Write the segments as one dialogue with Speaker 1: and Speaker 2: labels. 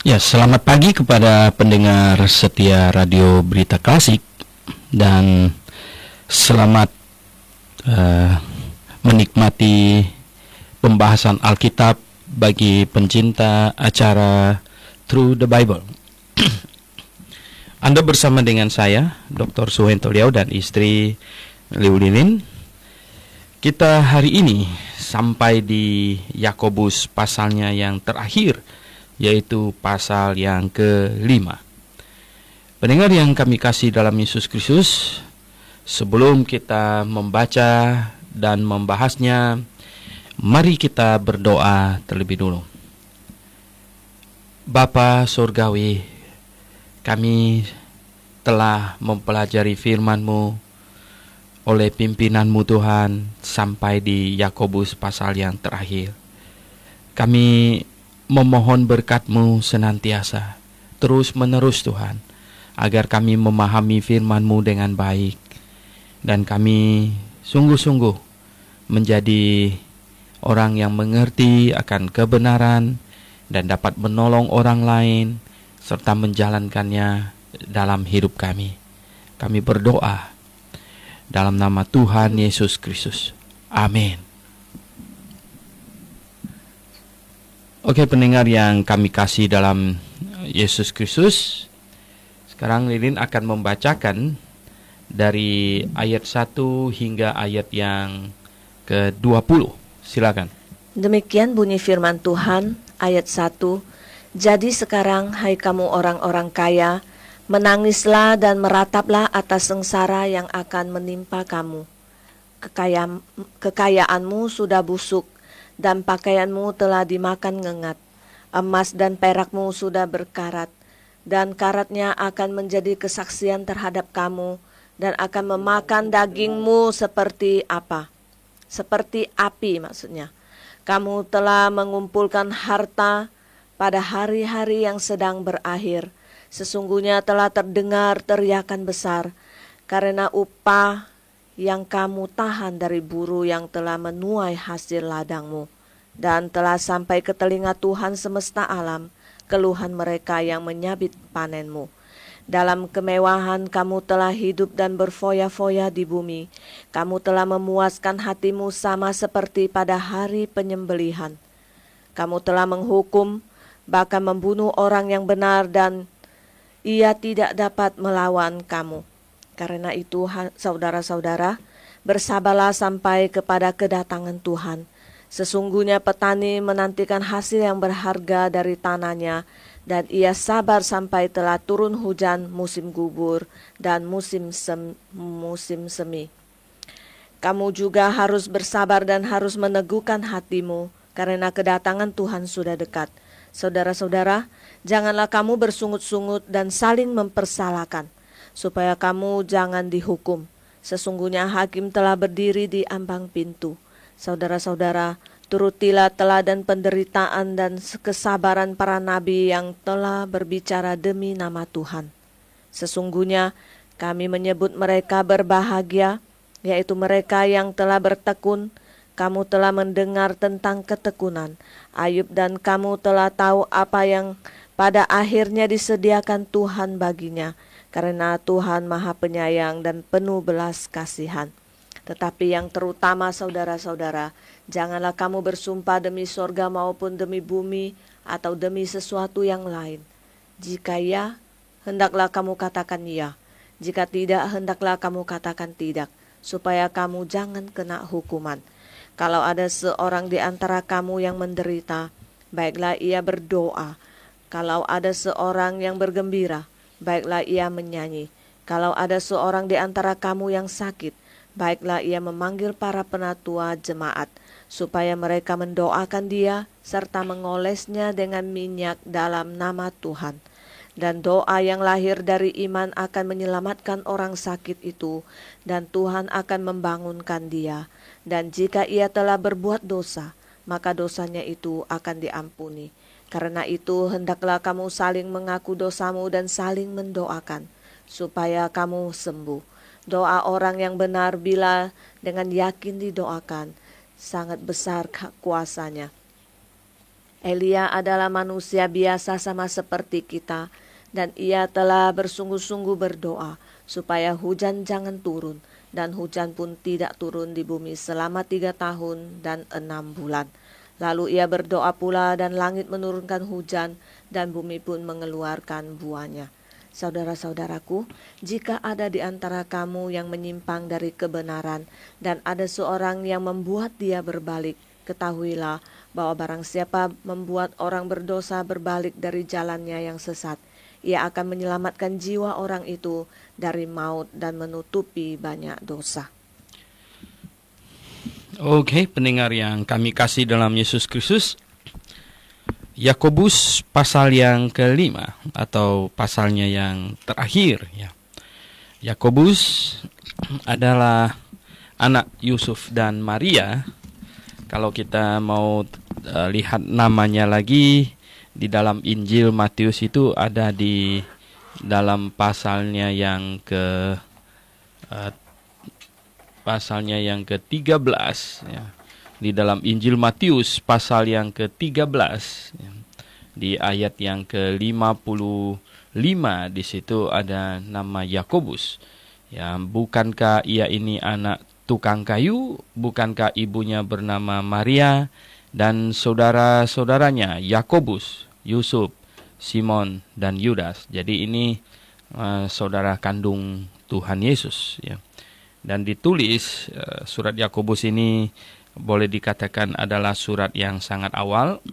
Speaker 1: Ya, selamat pagi kepada pendengar setia Radio Berita Klasik dan selamat menikmati pembahasan Alkitab bagi pencinta acara Through the Bible. Anda bersama dengan saya, Dr. Suhento Liao dan istri Liu Lilin. Kita hari ini sampai di Yakobus pasalnya yang terakhir, yaitu pasal yang ke-5. Pendengar yang kami kasih dalam Yesus Kristus, sebelum kita membaca dan membahasnya, mari kita berdoa terlebih dulu. Bapa Surgawi, kami telah mempelajari firman-Mu oleh pimpinan-Mu Tuhan sampai di Yakobus pasal yang terakhir. Kami memohon berkat-Mu senantiasa, terus-menerus Tuhan, agar kami memahami firman-Mu dengan baik, dan kami sungguh-sungguh menjadi orang yang mengerti akan kebenaran dan dapat menolong orang lain, serta menjalankannya dalam hidup kami. Kami berdoa dalam nama Tuhan Yesus Kristus. Amin. Oke, pendengar yang kami kasih dalam Yesus Kristus, sekarang Lilin akan membacakan dari ayat 1 hingga ayat yang ke-20. Silakan.
Speaker 2: Demikian bunyi firman Tuhan, ayat 1. Jadi sekarang, hai kamu orang-orang kaya, menangislah dan merataplah atas sengsara yang akan menimpa kamu. Kekayaanmu sudah busuk, dan pakaianmu telah dimakan ngengat. Emas dan perakmu sudah berkarat, dan karatnya akan menjadi kesaksian terhadap kamu, dan akan memakan dagingmu seperti apa? Seperti api maksudnya. Kamu telah mengumpulkan harta pada hari-hari yang sedang berakhir. Sesungguhnya telah terdengar teriakan besar, karena upah yang kamu tahan dari buruh yang telah menuai hasil ladangmu, dan telah sampai ke telinga Tuhan semesta alam keluhan mereka yang menyabit panenmu. Dalam kemewahan kamu telah hidup dan berfoya-foya di bumi. Kamu telah memuaskan hatimu sama seperti pada hari penyembelihan. Kamu telah menghukum, bahkan membunuh orang yang benar, dan ia tidak dapat melawan kamu. Karena itu, saudara-saudara, bersabarlah sampai kepada kedatangan Tuhan. Sesungguhnya petani menantikan hasil yang berharga dari tanahnya, dan ia sabar sampai telah turun hujan musim gugur dan musim semi. Kamu juga harus bersabar dan harus meneguhkan hatimu, karena kedatangan Tuhan sudah dekat. Saudara-saudara, janganlah kamu bersungut-sungut dan saling mempersalahkan, supaya kamu jangan dihukum. Sesungguhnya hakim telah berdiri di ambang pintu. Saudara-saudara, turutilah teladan penderitaan dan kesabaran para nabi yang telah berbicara demi nama Tuhan. Sesungguhnya kami menyebut mereka berbahagia, yaitu mereka yang telah bertekun. Kamu telah mendengar tentang ketekunan Ayub, dan kamu telah tahu apa yang pada akhirnya disediakan Tuhan baginya, karena Tuhan Maha Penyayang dan penuh belas kasihan. Tetapi yang terutama, saudara-saudara, janganlah kamu bersumpah demi sorga maupun demi bumi atau demi sesuatu yang lain. Jika ya, hendaklah kamu katakan ya. Jika tidak, hendaklah kamu katakan tidak, supaya kamu jangan kena hukuman. Kalau ada seorang di antara kamu yang menderita, baiklah ia berdoa. Kalau ada seorang yang bergembira, baiklah ia menyanyi. Kalau ada seorang di antara kamu yang sakit, baiklah ia memanggil para penatua jemaat, supaya mereka mendoakan dia, serta mengolesnya dengan minyak dalam nama Tuhan. Dan doa yang lahir dari iman akan menyelamatkan orang sakit itu, dan Tuhan akan membangunkan dia. Dan jika ia telah berbuat dosa, maka dosanya itu akan diampuni. Karena itu, hendaklah kamu saling mengaku dosamu dan saling mendoakan, supaya kamu sembuh. Doa orang yang benar bila dengan yakin didoakan, sangat besar kuasanya. Elia adalah manusia biasa sama seperti kita, dan ia telah bersungguh-sungguh berdoa supaya hujan jangan turun, dan hujan pun tidak turun di bumi selama 3 tahun dan 6 bulan. Lalu ia berdoa pula dan langit menurunkan hujan dan bumi pun mengeluarkan buahnya. Saudara-saudaraku, jika ada di antara kamu yang menyimpang dari kebenaran dan ada seorang yang membuat dia berbalik, ketahuilah bahwa barang siapa membuat orang berdosa berbalik dari jalannya yang sesat, ia akan menyelamatkan jiwa orang itu dari maut dan menutupi banyak dosa.
Speaker 1: Oke, pendengar yang kami kasih dalam Yesus Kristus, Yakobus pasal yang kelima atau pasalnya yang terakhir ya. Yakobus adalah anak Yusuf dan Maria. Kalau kita mau lihat namanya lagi di dalam Injil Matius itu ada di dalam pasalnya yang ke-13 ya. Di dalam Injil Matius pasal yang ke-13 ya. Di ayat yang ke-55 di situ ada nama Yakobus. Ya, bukankah ia ini anak tukang kayu? Bukankah ibunya bernama Maria dan saudara-saudaranya Yakobus, Yusuf, Simon dan Yudas? Jadi ini saudara kandung Tuhan Yesus ya. Dan ditulis surat Yakobus ini boleh dikatakan adalah surat yang sangat awal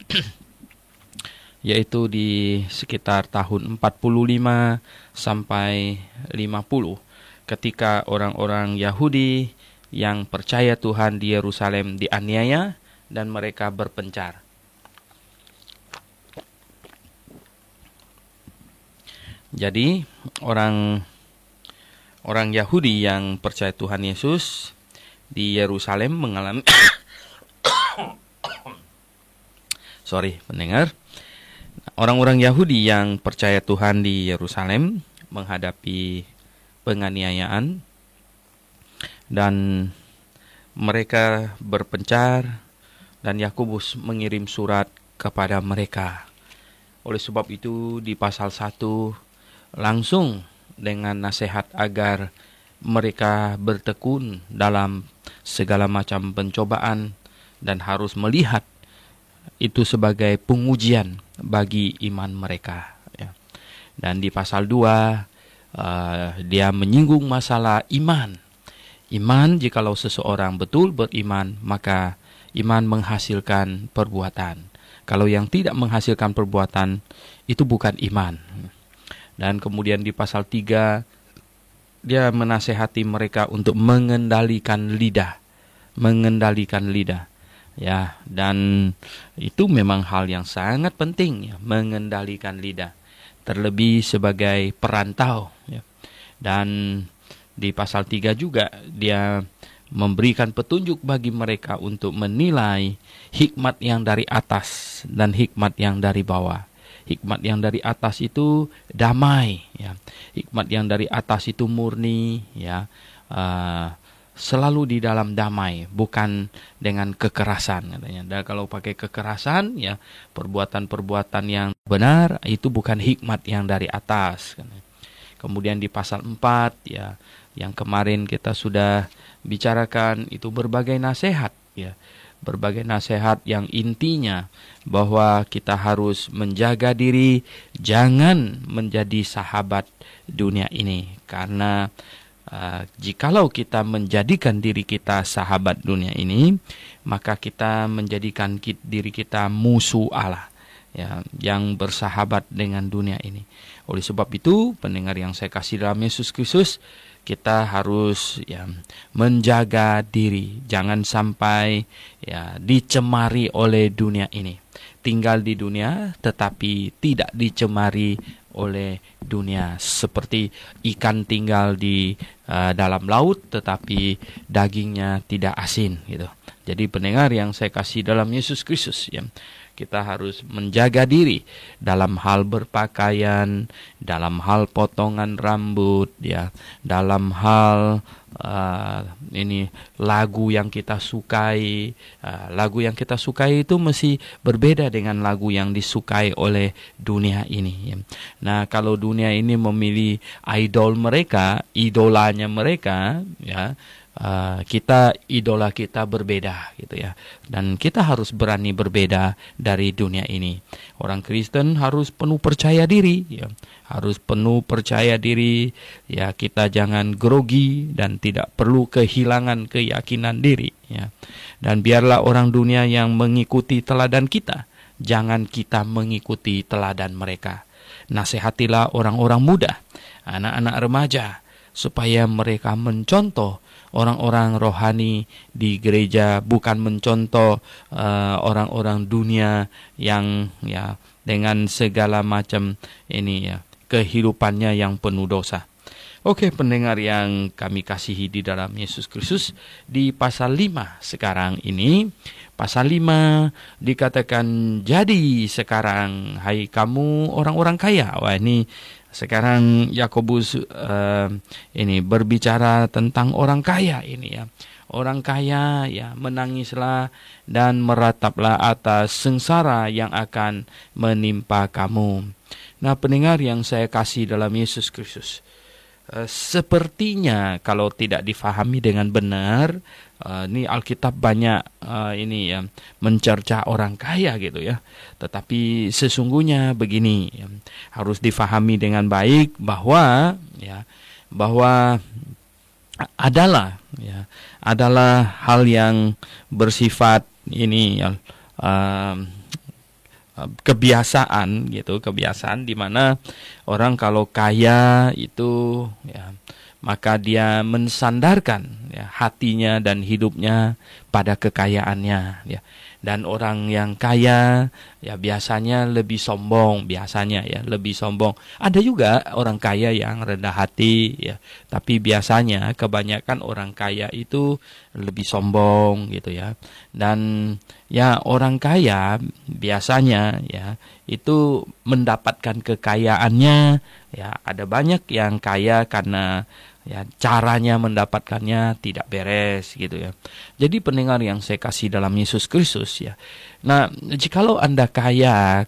Speaker 1: yaitu di sekitar tahun 45 sampai 50 ketika orang-orang Yahudi yang percaya Tuhan di Yerusalem dianiaya dan mereka berpencar. Jadi orang Yahudi yang percaya Tuhan Yesus di Yerusalem mengalami pendengar. Orang-orang Yahudi yang percaya Tuhan di Yerusalem menghadapi penganiayaan dan mereka berpencar dan Yakobus mengirim surat kepada mereka. Oleh sebab itu di pasal 1 langsung dengan nasihat agar mereka bertekun dalam segala macam pencobaan dan harus melihat itu sebagai pengujian bagi iman mereka ya. Dan di pasal 2 dia menyinggung masalah iman. Iman, jikalau seseorang betul beriman, maka iman menghasilkan perbuatan. Kalau yang tidak menghasilkan perbuatan, itu bukan iman. Dan kemudian di pasal 3 dia menasehati mereka untuk mengendalikan lidah. Ya, dan itu memang hal yang sangat penting ya, mengendalikan lidah. Terlebih sebagai perantau ya. Dan di pasal 3 juga dia memberikan petunjuk bagi mereka untuk menilai hikmat yang dari atas dan hikmat yang dari bawah. Hikmat yang dari atas itu damai ya. Hikmat yang dari atas itu murni ya. Selalu di dalam damai, bukan dengan kekerasan katanya. Dan kalau pakai kekerasan ya, perbuatan-perbuatan yang benar itu bukan hikmat yang dari atas katanya. Kemudian di pasal 4 ya, yang kemarin kita sudah bicarakan itu berbagai nasihat ya. Berbagai nasihat yang intinya bahwa kita harus menjaga diri jangan menjadi sahabat dunia ini. Karena jikalau kita menjadikan diri kita sahabat dunia ini, maka kita menjadikan diri kita musuh Allah ya, yang bersahabat dengan dunia ini. Oleh sebab itu, pendengar yang saya kasih dalam Yesus Kristus, kita harus ya menjaga diri, jangan sampai ya dicemari oleh dunia ini. Tinggal di dunia tetapi tidak dicemari oleh dunia, seperti ikan tinggal di dalam laut tetapi dagingnya tidak asin gitu. Jadi pendengar yang saya kasih dalam Yesus Kristus ya, Kita harus menjaga diri dalam hal berpakaian, dalam hal potongan rambut, ya, dalam hal ini lagu yang kita sukai. Lagu yang kita sukai itu mesti berbeda dengan lagu yang disukai oleh dunia ini, ya. Nah, kalau dunia ini memilih idolanya mereka, ya, idola kita berbeda, gitu ya. Dan kita harus berani berbeda dari dunia ini. Orang Kristen harus penuh percaya diri, ya. Harus penuh percaya diri, ya. Kita jangan grogi dan tidak perlu kehilangan keyakinan diri, ya. Dan biarlah orang dunia yang mengikuti teladan kita, jangan kita mengikuti teladan mereka. Nasihatilah orang-orang muda, anak-anak remaja, supaya mereka mencontoh orang-orang rohani di gereja, bukan mencontoh orang-orang dunia yang, ya, dengan segala macam ini, ya, kehidupannya yang penuh dosa. Oke, pendengar yang kami kasihi di dalam Yesus Kristus, di pasal 5 sekarang ini, pasal 5 dikatakan, jadi sekarang hai kamu orang-orang kaya. Wah, ini sekarang Yakobus ini berbicara tentang orang kaya ini, ya. Orang kaya, ya, menangislah dan merataplah atas sengsara yang akan menimpa kamu. Nah, pendengar yang saya kasih dalam Yesus Kristus, sepertinya kalau tidak difahami dengan benar, ini Alkitab banyak ini, ya, mencerca orang kaya, gitu ya. Tetapi sesungguhnya begini, ya, harus difahami dengan baik bahwa, ya, bahwa adalah hal yang bersifat ini, ya, kebiasaan, gitu, kebiasaan di mana orang kalau kaya itu, ya, maka dia mensandarkan, ya, hatinya dan hidupnya pada kekayaannya, ya. Dan orang yang kaya, ya, biasanya lebih sombong, lebih sombong. Ada juga orang kaya yang rendah hati, ya, tapi biasanya kebanyakan orang kaya itu lebih sombong, gitu ya. Dan, ya, orang kaya biasanya, ya, itu mendapatkan kekayaannya, ya, ada banyak yang kaya karena, ya, caranya mendapatkannya tidak beres, gitu ya. Jadi pendengar yang saya kasih dalam Yesus Kristus, ya. Nah, jikalau Anda kaya,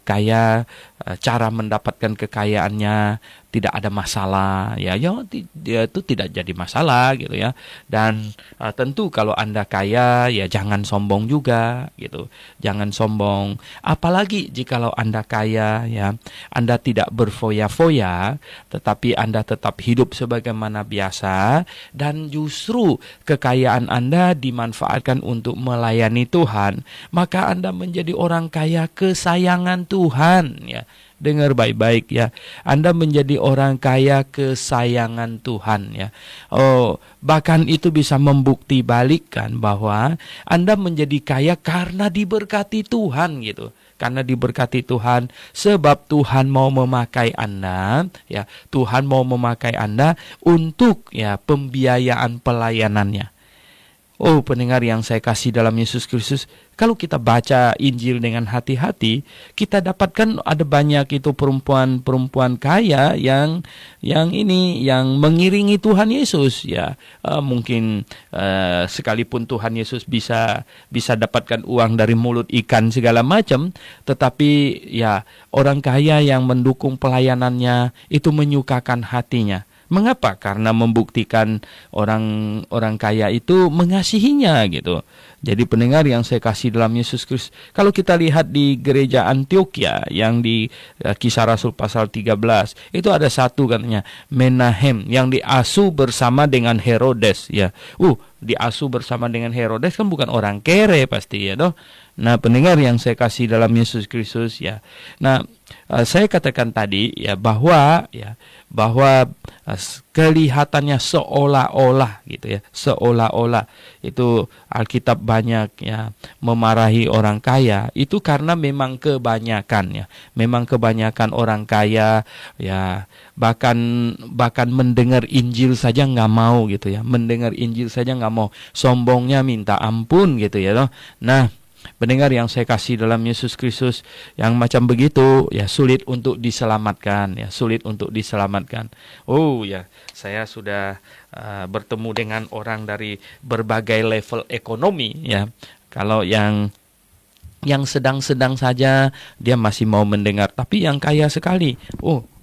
Speaker 1: cara mendapatkan kekayaannya tidak ada masalah, ya, itu tidak jadi masalah, gitu ya. Dan tentu kalau Anda kaya, ya, jangan sombong juga, gitu. Jangan sombong. Apalagi jikalau Anda kaya, ya, Anda tidak berfoya-foya, tetapi Anda tetap hidup sebagaimana biasa, dan justru kekayaan Anda dimanfaatkan untuk melayani Tuhan, maka Anda menjadi orang kaya kesayangan Tuhan, ya. Dengar baik-baik, ya. Anda menjadi orang kaya kesayangan Tuhan, ya. Oh, bahkan itu bisa membukti balikkan bahwa Anda menjadi kaya karena diberkati Tuhan, gitu. Karena diberkati Tuhan, sebab Tuhan mau memakai Anda, ya. Tuhan mau memakai Anda untuk, ya, pembiayaan pelayanannya. Oh, pendengar yang saya kasih dalam Yesus Kristus, kalau kita baca Injil dengan hati-hati, kita dapatkan ada banyak itu perempuan-perempuan kaya yang mengiringi Tuhan Yesus, ya. Mungkin sekalipun Tuhan Yesus bisa dapatkan uang dari mulut ikan segala macam, tetapi, ya, orang kaya yang mendukung pelayanannya itu menyukakan hatinya. Mengapa? Karena membuktikan orang kaya itu mengasihinya, gitu. Jadi pendengar yang saya kasih dalam Yesus Kristus, kalau kita lihat di gereja Antioquia yang di Kisah Rasul pasal 13, itu ada satu katanya, Menahem, yang diasuh bersama dengan Herodes, ya. Diasuh bersama dengan Herodes kan bukan orang kere pasti, ya, toh. Nah, pendengar yang saya kasih dalam Yesus Kristus, ya. Nah, saya katakan tadi, ya, bahwa kelihatannya seolah-olah, gitu ya, seolah-olah itu Alkitab banyak, ya, memarahi orang kaya itu karena memang kebanyakan, ya, memang kebanyakan orang kaya, ya, bahkan mendengar Injil saja nggak mau, gitu ya, mendengar Injil saja nggak mau, sombongnya minta ampun, gitu ya, toh. Nah, Pendengar yang saya kasih dalam Yesus Kristus, yang macam begitu ya sulit untuk diselamatkan, ya sulit untuk diselamatkan. Oh ya, saya sudah bertemu dengan orang dari berbagai level ekonomi ya. Kalau yang sedang-sedang saja dia masih mau mendengar, tapi yang kaya sekali,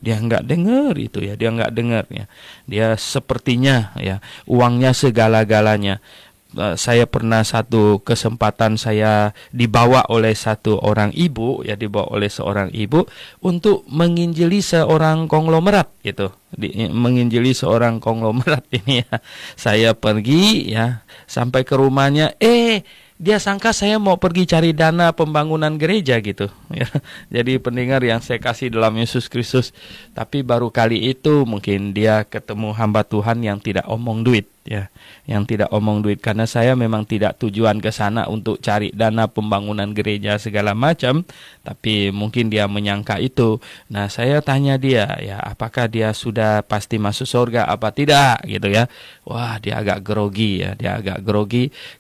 Speaker 1: dia nggak dengar itu ya, dia nggak dengar ya. Dia sepertinya ya uangnya segala-galanya. Saya pernah satu kesempatan saya dibawa oleh seorang ibu untuk menginjili seorang konglomerat gitu. Menginjili seorang konglomerat ini ya. Saya pergi ya sampai ke rumahnya, dia sangka saya mau pergi cari dana pembangunan gereja gitu ya. Jadi pendengar yang saya kasih dalam Yesus Kristus, tapi baru kali itu mungkin dia ketemu hamba Tuhan yang tidak omong duit ya, yang tidak omong duit, karena saya memang tidak tujuan ke sana untuk cari dana pembangunan gereja segala macam, tapi mungkin dia menyangka itu. Nah, saya tanya dia ya, apakah dia sudah pasti masuk surga apa tidak gitu ya. Wah, dia agak grogi ya,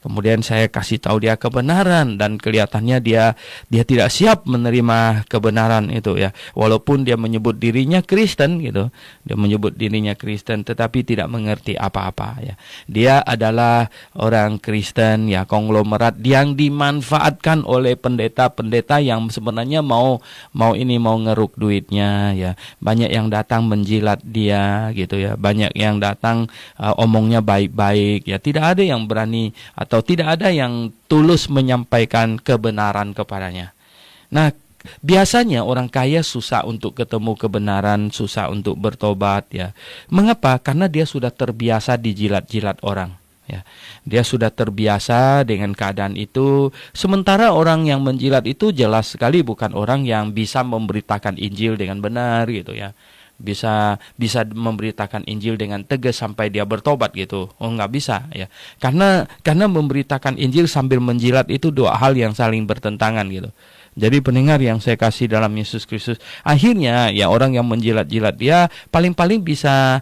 Speaker 1: Kemudian saya kasih tahu dia kebenaran, dan kelihatannya dia tidak siap menerima kebenaran itu ya. Walaupun dia menyebut dirinya Kristen gitu. Dia menyebut dirinya Kristen tetapi tidak mengerti apa-apa ya. Dia adalah orang Kristen ya, konglomerat yang dimanfaatkan oleh pendeta-pendeta yang sebenarnya mau ngeruk duitnya ya. Banyak yang datang menjilat dia gitu ya. Banyak yang datang omongnya baik-baik ya. Tidak ada yang berani atau tidak ada yang tulus menyampaikan kebenaran kepadanya. Nah, biasanya orang kaya susah untuk ketemu kebenaran, susah untuk bertobat ya. Mengapa? Karena dia sudah terbiasa dijilat-jilat orang ya. Dia sudah terbiasa dengan keadaan itu. Sementara orang yang menjilat itu jelas sekali bukan orang yang bisa memberitakan Injil dengan benar gitu ya. Bisa memberitakan Injil dengan tegas sampai dia bertobat gitu. Nggak bisa ya. Karena memberitakan Injil sambil menjilat itu dua hal yang saling bertentangan gitu. Jadi pendengar yang saya kasih dalam Yesus Kristus, akhirnya ya orang yang menjilat-jilat dia paling-paling bisa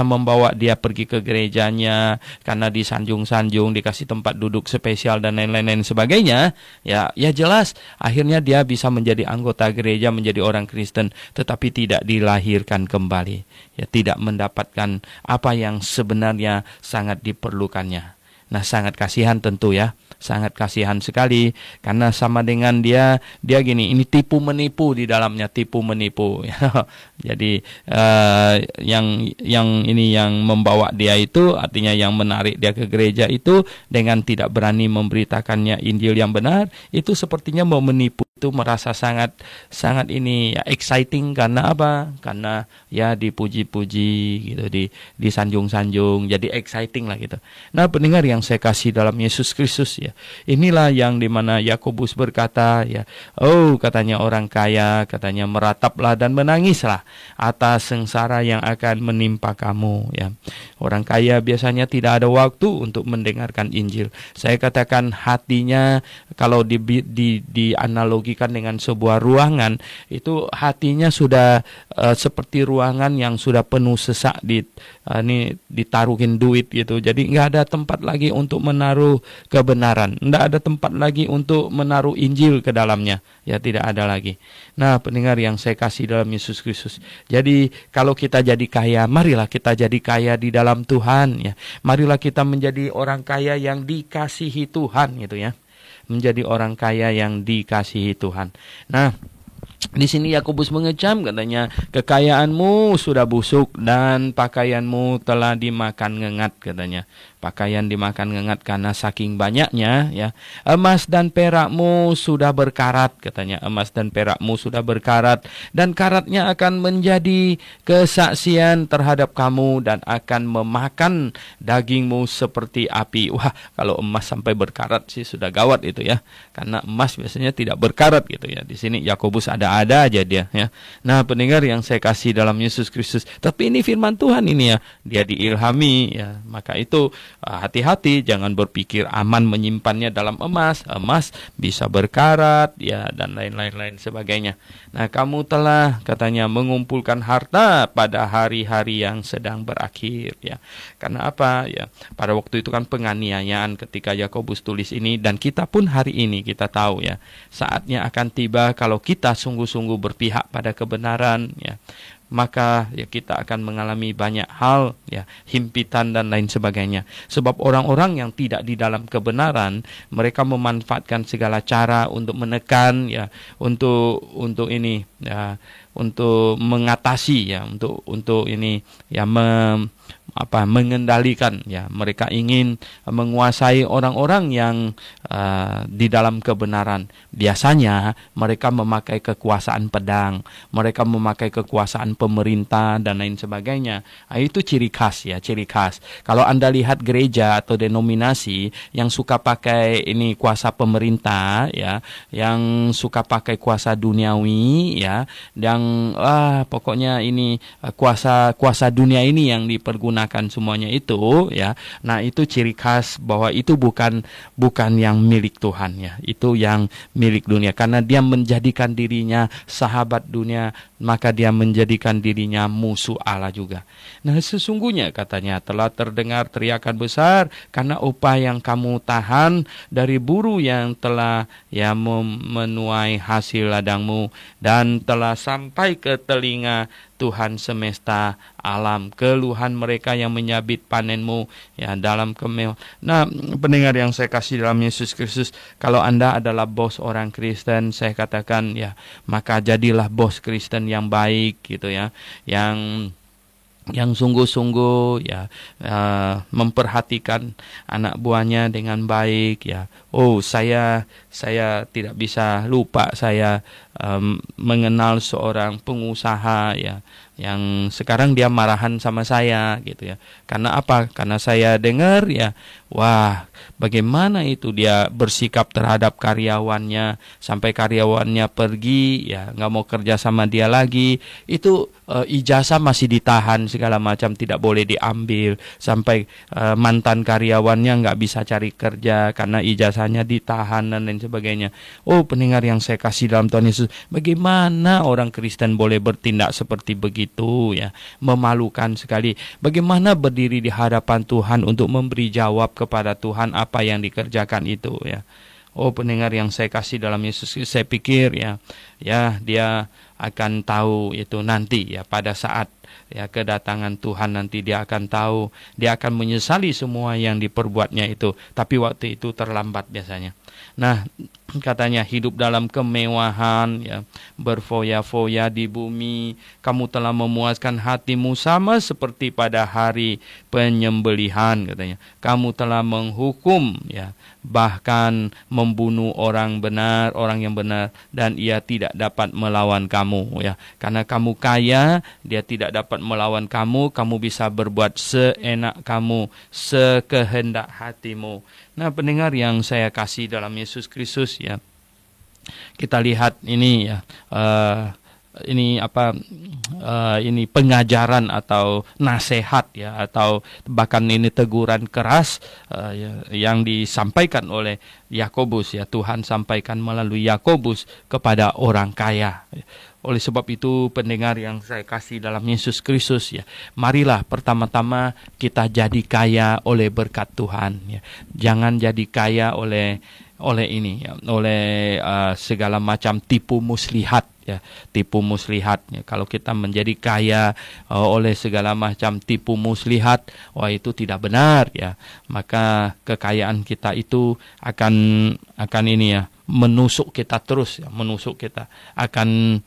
Speaker 1: membawa dia pergi ke gerejanya karena disanjung-sanjung, dikasih tempat duduk spesial dan lain-lain sebagainya. Ya jelas akhirnya dia bisa menjadi anggota gereja, menjadi orang Kristen, tetapi tidak dilahirkan kembali. Ya, tidak mendapatkan apa yang sebenarnya sangat diperlukannya. Nah, sangat kasihan tentu ya. Sangat kasihan sekali karena sama dengan dia gini, ini tipu menipu di dalamnya, tipu menipu. Jadi yang membawa dia itu, artinya yang menarik dia ke gereja itu dengan tidak berani memberitakannya Injil yang benar, itu sepertinya mau menipu. Itu merasa sangat ini ya, exciting karena apa? Karena ya dipuji-puji gitu, disanjung-sanjung, jadi exciting lah gitu. Nah, pendengar yang saya kasih dalam Yesus Kristus ya, inilah yang dimana Yakobus berkata ya, katanya orang kaya, katanya merataplah dan menangislah atas sengsara yang akan menimpa kamu ya. Orang kaya biasanya tidak ada waktu untuk mendengarkan Injil. Saya katakan hatinya kalau dianalogikan dengan sebuah ruangan, itu hatinya sudah seperti ruangan yang sudah penuh sesak, ditaruhin duit gitu. Jadi nggak ada tempat lagi untuk menaruh kebenaran, nggak ada tempat lagi untuk menaruh Injil ke dalamnya. Ya, tidak ada lagi. Nah, pendengar yang saya kasih dalam Yesus Kristus, jadi kalau kita jadi kaya, marilah kita jadi kaya di dalam Tuhan ya. Marilah kita menjadi orang kaya yang dikasihi Tuhan gitu ya. Menjadi orang kaya yang dikasihi Tuhan. Nah, di sini Yakobus mengecam, katanya kekayaanmu sudah busuk dan pakaianmu telah dimakan ngengat, katanya. Pakaian dimakan ngengat karena saking banyaknya ya. Emas dan perakmu sudah berkarat, katanya. Emas dan perakmu sudah berkarat dan karatnya akan menjadi kesaksian terhadap kamu dan akan memakan dagingmu seperti api. Wah, kalau emas sampai berkarat sih sudah gawat itu ya. Karena emas biasanya tidak berkarat gitu ya. Di sini Yakobus ada aja dia ya. Nah, pendengar yang saya kasih dalam Yesus Kristus, tapi ini firman Tuhan ini ya. Dia diilhami ya. Maka itu hati-hati, jangan berpikir aman menyimpannya dalam emas. Emas bisa berkarat ya, dan lain-lain sebagainya. Nah, kamu telah katanya mengumpulkan harta pada hari-hari yang sedang berakhir ya. Karena apa ya? Pada waktu itu kan penganiayaan ketika Yakobus tulis ini, dan kita pun hari ini kita tahu ya, saatnya akan tiba kalau kita sungguh-sungguh berpihak pada kebenaran ya, maka ya kita akan mengalami banyak hal ya, himpitan dan lain sebagainya. Sebab orang-orang yang tidak di dalam kebenaran, mereka memanfaatkan segala cara untuk menekan ya, untuk ini ya, untuk mengatasi ya, untuk ini ya, mengendalikan ya. Mereka ingin menguasai orang-orang yang di dalam kebenaran. Biasanya mereka memakai kekuasaan pedang, mereka memakai kekuasaan pemerintah dan lain sebagainya. Nah, itu ciri khas ya, ciri khas. Kalau Anda lihat gereja atau denominasi yang suka pakai ini kuasa pemerintah ya, yang suka pakai kuasa duniawi ya, yang pokoknya ini kuasa dunia ini yang dipergunakan semuanya itu ya. Nah, itu ciri khas bahwa itu bukan yang milik Tuhan ya. Itu yang milik dunia, karena dia menjadikan dirinya sahabat dunia, maka dia menjadikan dirinya musuh Allah juga. Nah, sesungguhnya katanya telah terdengar teriakan besar karena upah yang kamu tahan dari buruh yang telah ya menuai hasil ladangmu, dan telah sampai ke telinga Tuhan semesta alam keluhan mereka yang menyabit panenmu ya dalam kemewahan. Nah, pendengar yang saya kasih dalam Yesus Kristus, kalau Anda adalah bos orang Kristen, saya katakan ya, maka jadilah bos Kristen yang baik gitu ya, yang sungguh-sungguh ya, memperhatikan anak buahnya dengan baik ya. Oh, saya tidak bisa lupa saya mengenal seorang pengusaha ya, yang sekarang dia marahan sama saya gitu ya. Karena apa? Karena saya dengar ya, wah, bagaimana itu dia bersikap terhadap karyawannya, sampai karyawannya pergi ya, nggak mau kerja sama dia lagi. Itu ijazah masih ditahan segala macam, tidak boleh diambil, sampai mantan karyawannya nggak bisa cari kerja karena ijazahnya ditahan dan lain sebagainya. Oh, pendengar yang saya kasih dalam Tuhan Yesus, bagaimana orang Kristen boleh bertindak seperti begitu ya? Memalukan sekali. Bagaimana berdiri di hadapan Tuhan untuk memberi jawab kepada Tuhan apa yang dikerjakan itu ya. Oh, pendengar yang saya kasih dalam Yesus, saya pikir ya dia akan tahu itu nanti ya, pada saat ya kedatangan Tuhan nanti dia akan tahu, dia akan menyesali semua yang diperbuatnya itu, tapi waktu itu terlambat biasanya. Nah, katanya hidup dalam kemewahan ya, berfoya-foya di bumi, kamu telah memuaskan hatimu sama seperti pada hari penyembelihan katanya. Kamu telah menghukum ya, bahkan membunuh orang yang benar, dan ia tidak dapat melawan kamu ya. Karena kamu kaya, dia tidak dapat melawan kamu, kamu bisa berbuat seenak kamu, sekehendak hatimu. Nah, pendengar yang saya kasih dalam Yesus Kristus ya, kita lihat ini ya, ini pengajaran atau nasihat ya, atau bahkan ini teguran keras yang disampaikan oleh Yakobus ya, Tuhan sampaikan melalui Yakobus kepada orang kaya. Oleh sebab itu, pendengar yang saya kasih dalam Yesus Kristus ya, marilah pertama-tama kita jadi kaya oleh berkat Tuhan ya. Jangan jadi kaya oleh ini ya, oleh segala macam tipu muslihat ya, tipu muslihat ya. Kalau kita menjadi kaya oleh segala macam tipu muslihat, wah, itu tidak benar ya. Maka kekayaan kita itu akan ini ya, menusuk kita terus ya, menusuk kita, akan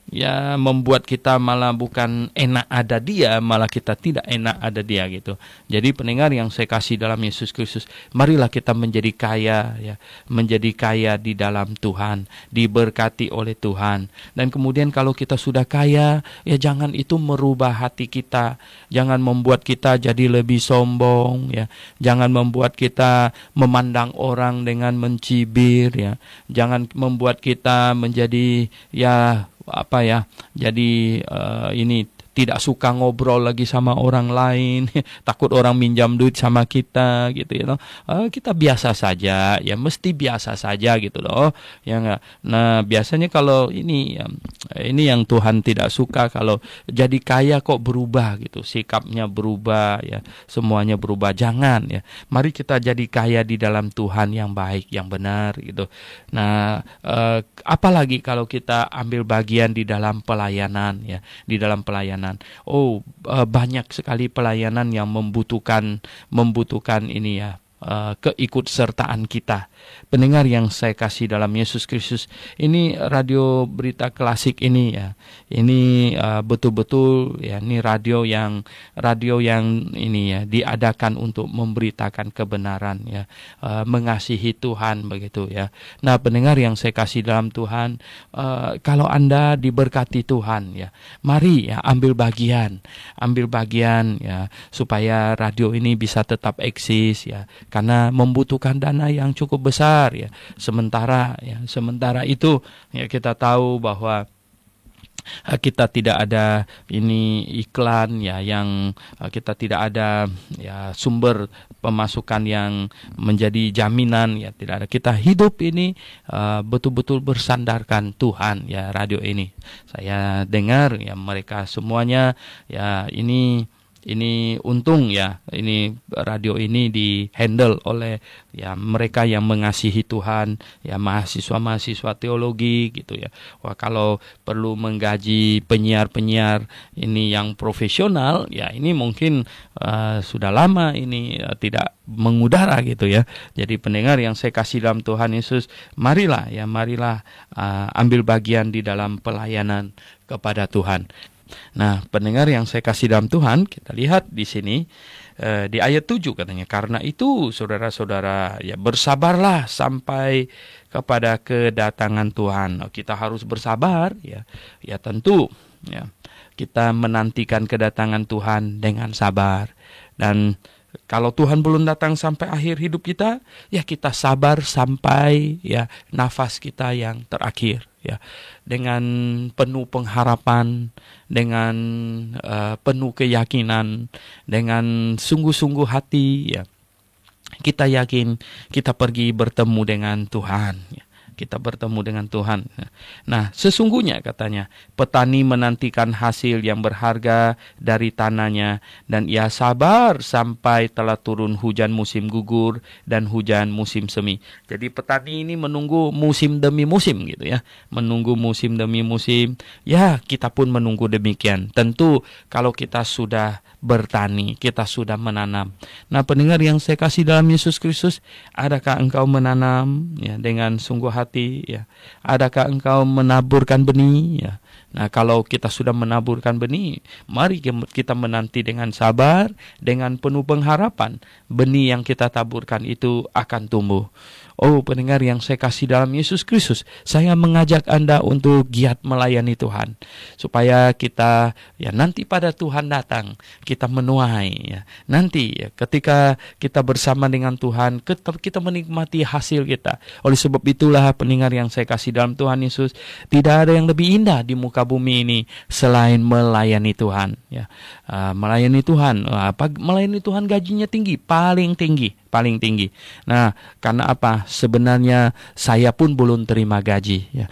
Speaker 1: ya membuat kita malah bukan enak ada dia, malah kita tidak enak ada dia gitu. Jadi pendengar yang saya kasih dalam Yesus Kristus, marilah kita menjadi kaya ya, menjadi kaya di dalam Tuhan, diberkati oleh Tuhan. Dan kemudian kalau kita sudah kaya, ya jangan itu merubah hati kita, jangan membuat kita jadi lebih sombong ya, jangan membuat kita memandang orang dengan mencibir ya, jangan membuat kita menjadi ya jadi ini tidak suka ngobrol lagi sama orang lain, takut orang minjam duit sama kita gitu ya. Kita biasa saja, ya mesti biasa saja gitu loh. Ya enggak. Nah, biasanya kalau ini yang Tuhan tidak suka, kalau jadi kaya kok berubah gitu, sikapnya berubah ya, semuanya berubah. Jangan ya. Mari kita jadi kaya di dalam Tuhan yang baik, yang benar gitu. Nah, apalagi kalau kita ambil bagian di dalam pelayanan ya, di dalam pelayanan. Banyak sekali pelayanan yang membutuhkan ini ya, keikutsertaan kita. Pendengar yang saya kasih dalam Yesus Kristus, ini radio berita klasik ini ya, ini betul-betul ya, ini radio yang ini ya, diadakan untuk memberitakan kebenaran ya, mengasihi Tuhan begitu ya. Nah, pendengar yang saya kasih dalam Tuhan, kalau Anda diberkati Tuhan ya, mari ya ambil bagian ya, supaya radio ini bisa tetap eksis ya, karena membutuhkan dana yang cukup besar ya. Sementara itu ya, kita tahu bahwa kita tidak ada ini iklan ya, yang kita tidak ada ya sumber pemasukan yang menjadi jaminan ya, tidak ada. Kita hidup ini betul-betul bersandarkan Tuhan ya, radio ini. Saya dengar ya, mereka semuanya ya, ini untung ya, ini radio ini di-handle oleh ya mereka yang mengasihi Tuhan ya, mahasiswa teologi gitu ya. Wah, kalau perlu menggaji penyiar ini yang profesional ya, ini mungkin sudah lama ini tidak mengudara gitu ya. Jadi pendengar yang saya kasih dalam Tuhan Yesus, marilah ambil bagian di dalam pelayanan kepada Tuhan. Nah, pendengar yang saya kasih dalam Tuhan, kita lihat di sini di ayat 7 katanya, karena itu saudara-saudara ya, bersabarlah sampai kepada kedatangan Tuhan. Kita harus bersabar ya. Ya tentu ya, kita menantikan kedatangan Tuhan dengan sabar. Dan kalau Tuhan belum datang sampai akhir hidup kita, ya kita sabar sampai ya nafas kita yang terakhir ya, dengan penuh pengharapan, dengan penuh keyakinan, dengan sungguh-sungguh hati ya. Kita yakin kita pergi bertemu dengan Tuhan ya. Kita bertemu dengan Tuhan. Nah, sesungguhnya katanya, petani menantikan hasil yang berharga dari tanahnya, dan ia sabar sampai telah turun hujan musim gugur dan hujan musim semi. Jadi petani ini menunggu musim demi musim gitu ya. Menunggu musim demi musim. Ya, kita pun menunggu demikian. Tentu kalau kita sudah bertani, kita sudah menanam. Nah, pendengar yang saya kasih dalam Yesus Kristus, adakah engkau menanam ya dengan sungguh hati ya? Adakah engkau menaburkan benih ya? Nah, kalau kita sudah menaburkan benih, mari kita menanti dengan sabar, dengan penuh pengharapan, benih yang kita taburkan itu akan tumbuh. Oh, pendengar yang saya kasih dalam Yesus Kristus, saya mengajak Anda untuk giat melayani Tuhan, supaya kita ya nanti pada Tuhan datang, kita menuai ya. Nanti ya, ketika kita bersama dengan Tuhan, kita menikmati hasil kita. Oleh sebab itulah, pendengar yang saya kasih dalam Tuhan Yesus, tidak ada yang lebih indah di muka bumi ini selain melayani Tuhan ya. Melayani Tuhan, melayani Tuhan gajinya tinggi, paling tinggi. Nah, karena apa? Sebenarnya saya pun belum terima gaji ya.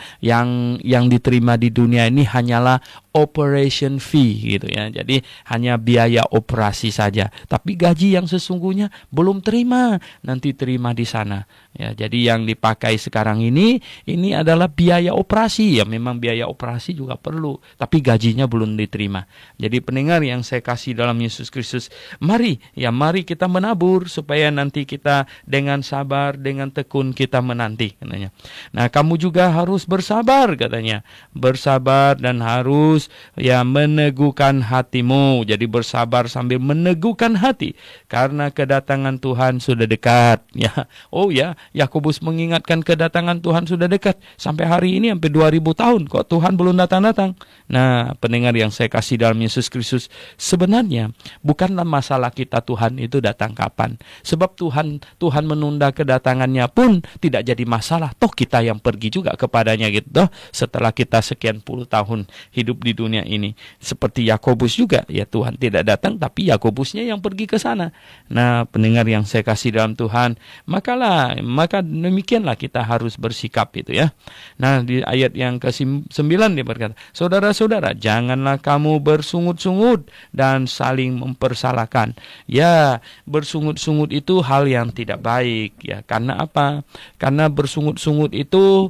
Speaker 1: Yang diterima di dunia ini hanyalah operation fee gitu ya. Jadi hanya biaya operasi saja. Tapi gaji yang sesungguhnya belum terima, nanti terima di sana. Ya, jadi yang dipakai sekarang ini adalah biaya operasi. Ya, memang biaya operasi juga perlu, tapi gajinya belum diterima. Jadi pendengar yang saya kasih dalam Yesus Kristus, mari kita menabur supaya nanti kita dengan sabar, dengan tekun kita menanti katanya. Nah, kamu juga harus bersabar katanya. Bersabar dan harus ya meneguhkan hatimu. Jadi bersabar sambil meneguhkan hati, karena kedatangan Tuhan sudah dekat ya. Oh ya, Yakobus mengingatkan kedatangan Tuhan sudah dekat. Sampai hari ini hampir 2000 tahun kok Tuhan belum datang-datang. Nah, pendengar yang saya kasih dalam Yesus Kristus, sebenarnya bukanlah masalah kita Tuhan itu datang kapan. Sebab Tuhan menunda kedatangannya pun tidak jadi masalah. Toh kita yang pergi juga kepadanya gitu. Setelah kita sekian puluh tahun hidup di dunia ini. Seperti Yakobus juga, ya Tuhan tidak datang tapi Yakobusnya yang pergi ke sana. Nah, pendengar yang saya kasih dalam Tuhan, maka demikianlah kita harus bersikap itu ya. Nah, di ayat yang ke-9 dia berkata, saudara-saudara, janganlah kamu bersungut-sungut dan saling mempersalahkan. Ya, bersungut-sungut itu hal yang tidak baik ya. Karena apa? Karena bersungut-sungut itu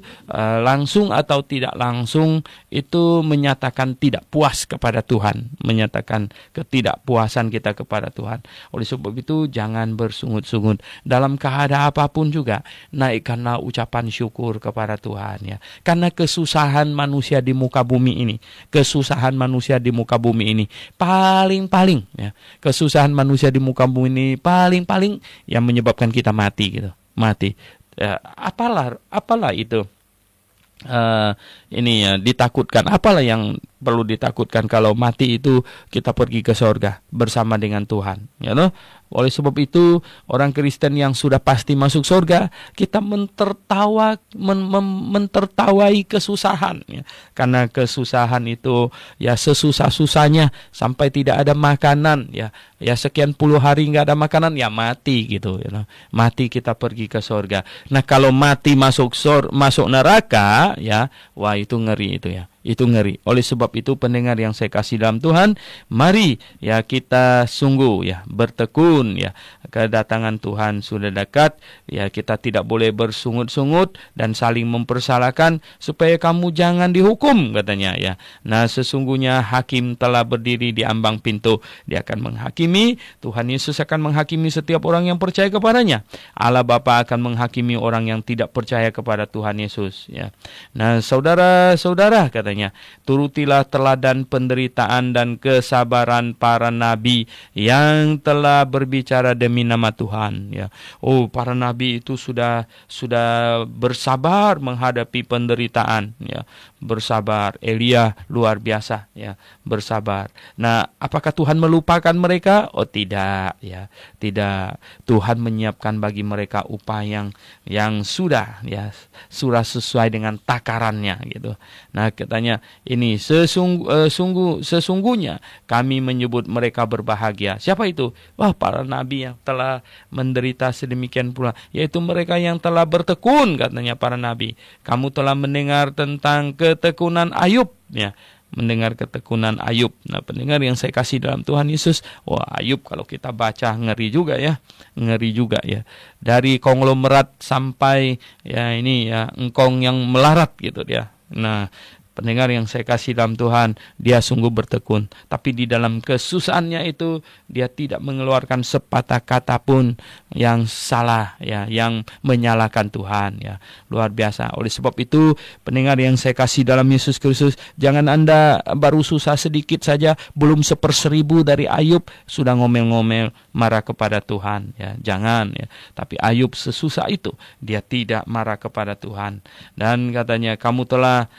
Speaker 1: langsung atau tidak langsung itu menyatakan tidak puas kepada Tuhan, menyatakan ketidakpuasan kita kepada Tuhan. Oleh sebab itu jangan bersungut-sungut dalam keadaan apapun juga. Naikkanlah ucapan syukur kepada Tuhan ya. Karena kesusahan manusia di muka bumi ini, paling-paling ya. Kesusahan manusia di muka bumi ini paling-paling yang menyebabkan kita mati gitu. Mati. Ya, apalah itu ini ya ditakutkan. Apalah yang perlu ditakutkan kalau mati itu kita pergi ke surga bersama dengan Tuhan, ya no? Oleh sebab itu orang Kristen yang sudah pasti masuk surga, kita mentertawai kesusahan ya. Karena kesusahan itu ya sesusah-susahnya sampai tidak ada makanan ya sekian puluh hari nggak ada makanan ya mati gitu ya no? Mati kita pergi ke surga. Nah, kalau mati masuk neraka ya, wah itu ngeri itu ya. Itu ngeri. Oleh sebab itu pendengar yang saya kasih dalam Tuhan, mari ya kita sungguh ya bertekun ya. Kedatangan Tuhan sudah dekat ya, kita tidak boleh bersungut-sungut dan saling mempersalahkan supaya kamu jangan dihukum katanya ya. Nah, sesungguhnya hakim telah berdiri di ambang pintu. Dia akan menghakimi. Tuhan Yesus akan menghakimi setiap orang yang percaya kepadanya. Allah Bapa akan menghakimi orang yang tidak percaya kepada Tuhan Yesus ya. Nah, saudara-saudara katanya, turutilah teladan penderitaan dan kesabaran para nabi yang telah berbicara demi nama Tuhan ya. Oh, para nabi itu sudah bersabar menghadapi penderitaan ya. Bersabar. Elia luar biasa ya, bersabar. Nah, apakah Tuhan melupakan mereka? Oh, tidak ya. Tidak. Tuhan menyiapkan bagi mereka upah yang sudah sesuai dengan takarannya gitu. Nah, katanya ini sesungguhnya kami menyebut mereka berbahagia. Siapa itu? Wah, para nabi yang telah menderita sedemikian pula, yaitu mereka yang telah bertekun, katanya para nabi. Kamu telah mendengar tentang ketekunan Ayub ya. Mendengar ketekunan Ayub. Nah, pendengar yang saya kasih dalam Tuhan Yesus, wah, Ayub kalau kita baca ngeri juga ya. Ngeri juga ya. Dari konglomerat sampai ya ini ya engkong yang melarat gitu dia. Nah, pendengar yang saya kasih dalam Tuhan, dia sungguh bertekun. Tapi di dalam kesusahannya itu, dia tidak mengeluarkan sepatah kata pun yang salah, ya, yang menyalahkan Tuhan. Ya, luar biasa. Oleh sebab itu, pendengar yang saya kasih dalam Yesus Kristus, jangan Anda baru susah sedikit saja, belum 1/1000 dari Ayub, sudah ngomel-ngomel, marah kepada Tuhan. Ya, jangan. Ya. Tapi Ayub sesusah itu, dia tidak marah kepada Tuhan. Dan katanya, kamu telah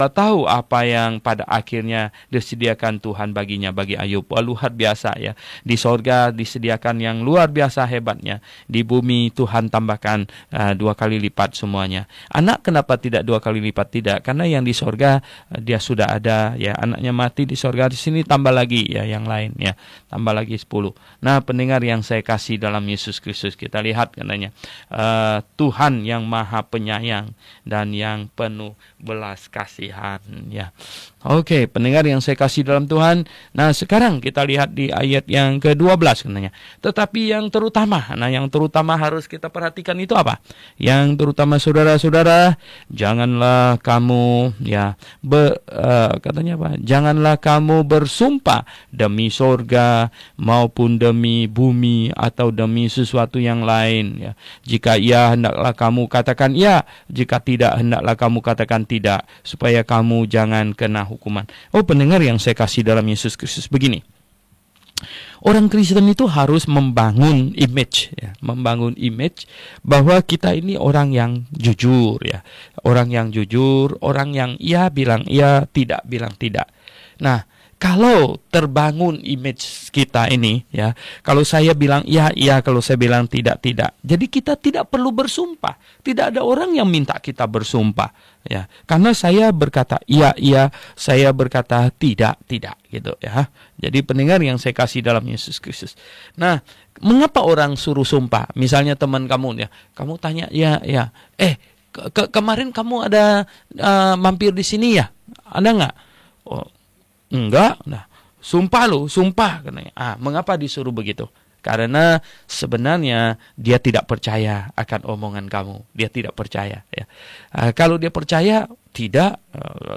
Speaker 1: tahu apa yang pada akhirnya disediakan Tuhan baginya, bagi Ayub. Wah, luar biasa ya. Di sorga disediakan yang luar biasa hebatnya. Di bumi Tuhan tambahkan 2 kali lipat semuanya. Anak kenapa tidak 2 kali lipat? Tidak, karena yang di sorga dia sudah ada ya. Anaknya mati di sorga, di sini tambah lagi ya yang lain ya. Tambah lagi 10. Nah, pendengar yang saya kasih dalam Yesus Kristus, kita lihat katanya Tuhan yang maha penyayang dan yang penuh belas kasihan ya. Oke, pendengar yang saya kasih dalam Tuhan. Nah, sekarang kita lihat di ayat yang ke-12 katanya. Tetapi yang terutama, yang terutama harus kita perhatikan itu apa? Yang terutama saudara-saudara, janganlah kamu ya katanya apa? Janganlah kamu bersumpah demi sorga maupun demi bumi atau demi sesuatu yang lain ya. Jika iya, hendaklah kamu katakan iya, jika tidak, hendaklah kamu katakan tidak, supaya kamu jangan kena hukuman. Oh, pendengar yang saya kasih dalam Yesus Kristus, begini. Orang Kristen itu harus membangun image ya, membangun image bahwa kita ini orang yang jujur ya. Orang yang jujur, orang yang iya bilang iya, tidak bilang tidak. Nah, kalau terbangun image kita ini, ya, kalau saya bilang iya, kalau saya bilang tidak. Jadi kita tidak perlu bersumpah. Tidak ada orang yang minta kita bersumpah, ya. Karena saya berkata iya, saya berkata tidak, gitu ya. Jadi pendengar yang saya kasih dalam Yesus Kristus. Nah, mengapa orang suruh sumpah? Misalnya teman kamu, ya, kamu tanya, ya, kemarin kamu ada mampir di sini ya? Ada nggak? Oh, enggak. Nah, sumpah katanya. Mengapa disuruh begitu? Karena sebenarnya dia tidak percaya akan omongan kamu. Dia tidak percaya, ya. Kalau dia percaya, tidak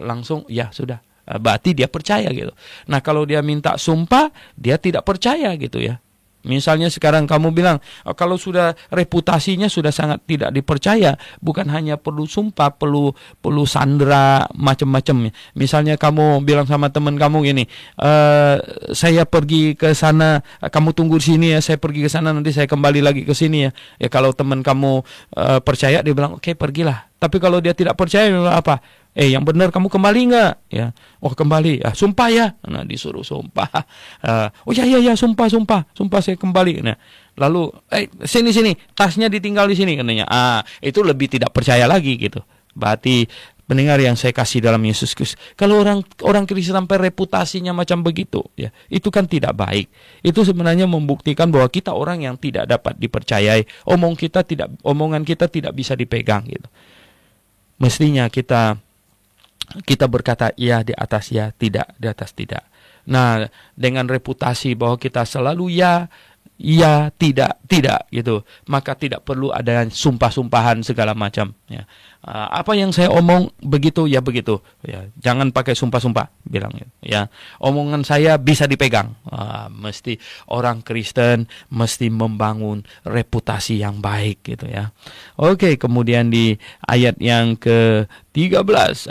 Speaker 1: langsung ya sudah. Berarti dia percaya gitu. Nah, kalau dia minta sumpah, dia tidak percaya gitu ya. Misalnya sekarang kamu bilang, kalau sudah reputasinya sudah sangat tidak dipercaya, bukan hanya perlu sumpah, perlu sandera macam-macam. Misalnya kamu bilang sama teman kamu gini, saya pergi ke sana, kamu tunggu di sini ya, saya pergi ke sana, nanti saya kembali lagi ke sini ya. Ya kalau teman kamu percaya, dia bilang oke, pergilah. Tapi kalau dia tidak percaya, dia bilang apa? Yang benar kamu kembali nggak? Ya, kembali. Sumpah ya. Nah, disuruh sumpah. Ya, sumpah saya kembali. Nah, lalu sini, tasnya ditinggal di sini katanya. Itu lebih tidak percaya lagi gitu. Berarti pendengar yang saya kasih dalam Yesus Kristus, kalau orang Kristen sampai reputasinya macam begitu, ya, itu kan tidak baik. Itu sebenarnya membuktikan bahwa kita orang yang tidak dapat dipercayai. Omongan kita tidak bisa dipegang gitu. Mestinya kita berkata iya di atas ya, tidak di atas tidak. Nah, dengan reputasi bahwa kita selalu ya, tidak gitu, maka tidak perlu ada sumpah-sumpahan segala macam, ya. Apa yang saya omong begitu ya begitu, ya. Jangan pakai sumpah-sumpah, bilang ya. Omongan saya bisa dipegang. Mesti orang Kristen mesti membangun reputasi yang baik gitu ya. Oke, kemudian di ayat yang ke-13,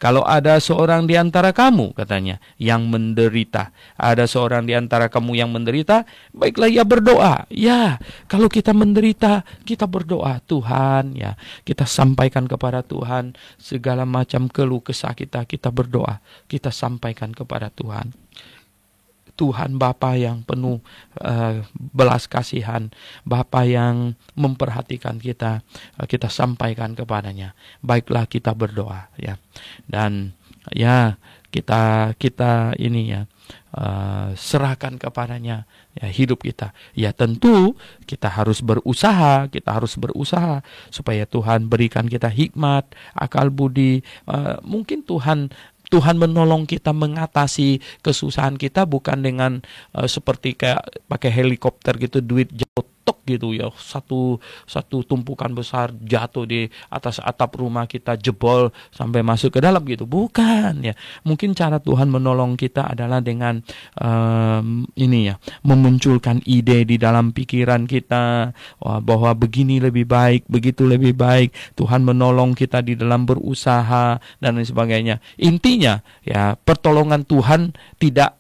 Speaker 1: kalau ada seorang di antara kamu, katanya, yang menderita, ada seorang di antara kamu yang menderita, baiklah ia berdoa. Ya, kalau kita menderita, kita berdoa, Tuhan, ya, kita sampaikan kepada Tuhan segala macam keluh kesah kita berdoa, kita sampaikan kepada Tuhan. Tuhan Bapa yang penuh belas kasihan, Bapa yang memperhatikan kita, kita sampaikan kepadanya. Baiklah kita berdoa, ya. Dan ya kita ini ya, serahkan kepadanya, ya, hidup kita. Ya tentu kita harus berusaha supaya Tuhan berikan kita hikmat, akal budi. Mungkin Tuhan menolong kita mengatasi kesusahan kita bukan dengan seperti kayak pakai helikopter gitu, duit jatuh gitu ya, satu tumpukan besar jatuh di atas atap rumah kita, jebol sampai masuk ke dalam gitu, bukan ya. Mungkin cara Tuhan menolong kita adalah dengan memunculkan ide di dalam pikiran kita, bahwa begini lebih baik, begitu lebih baik. Tuhan menolong kita di dalam berusaha dan lain sebagainya. Intinya ya, pertolongan Tuhan tidak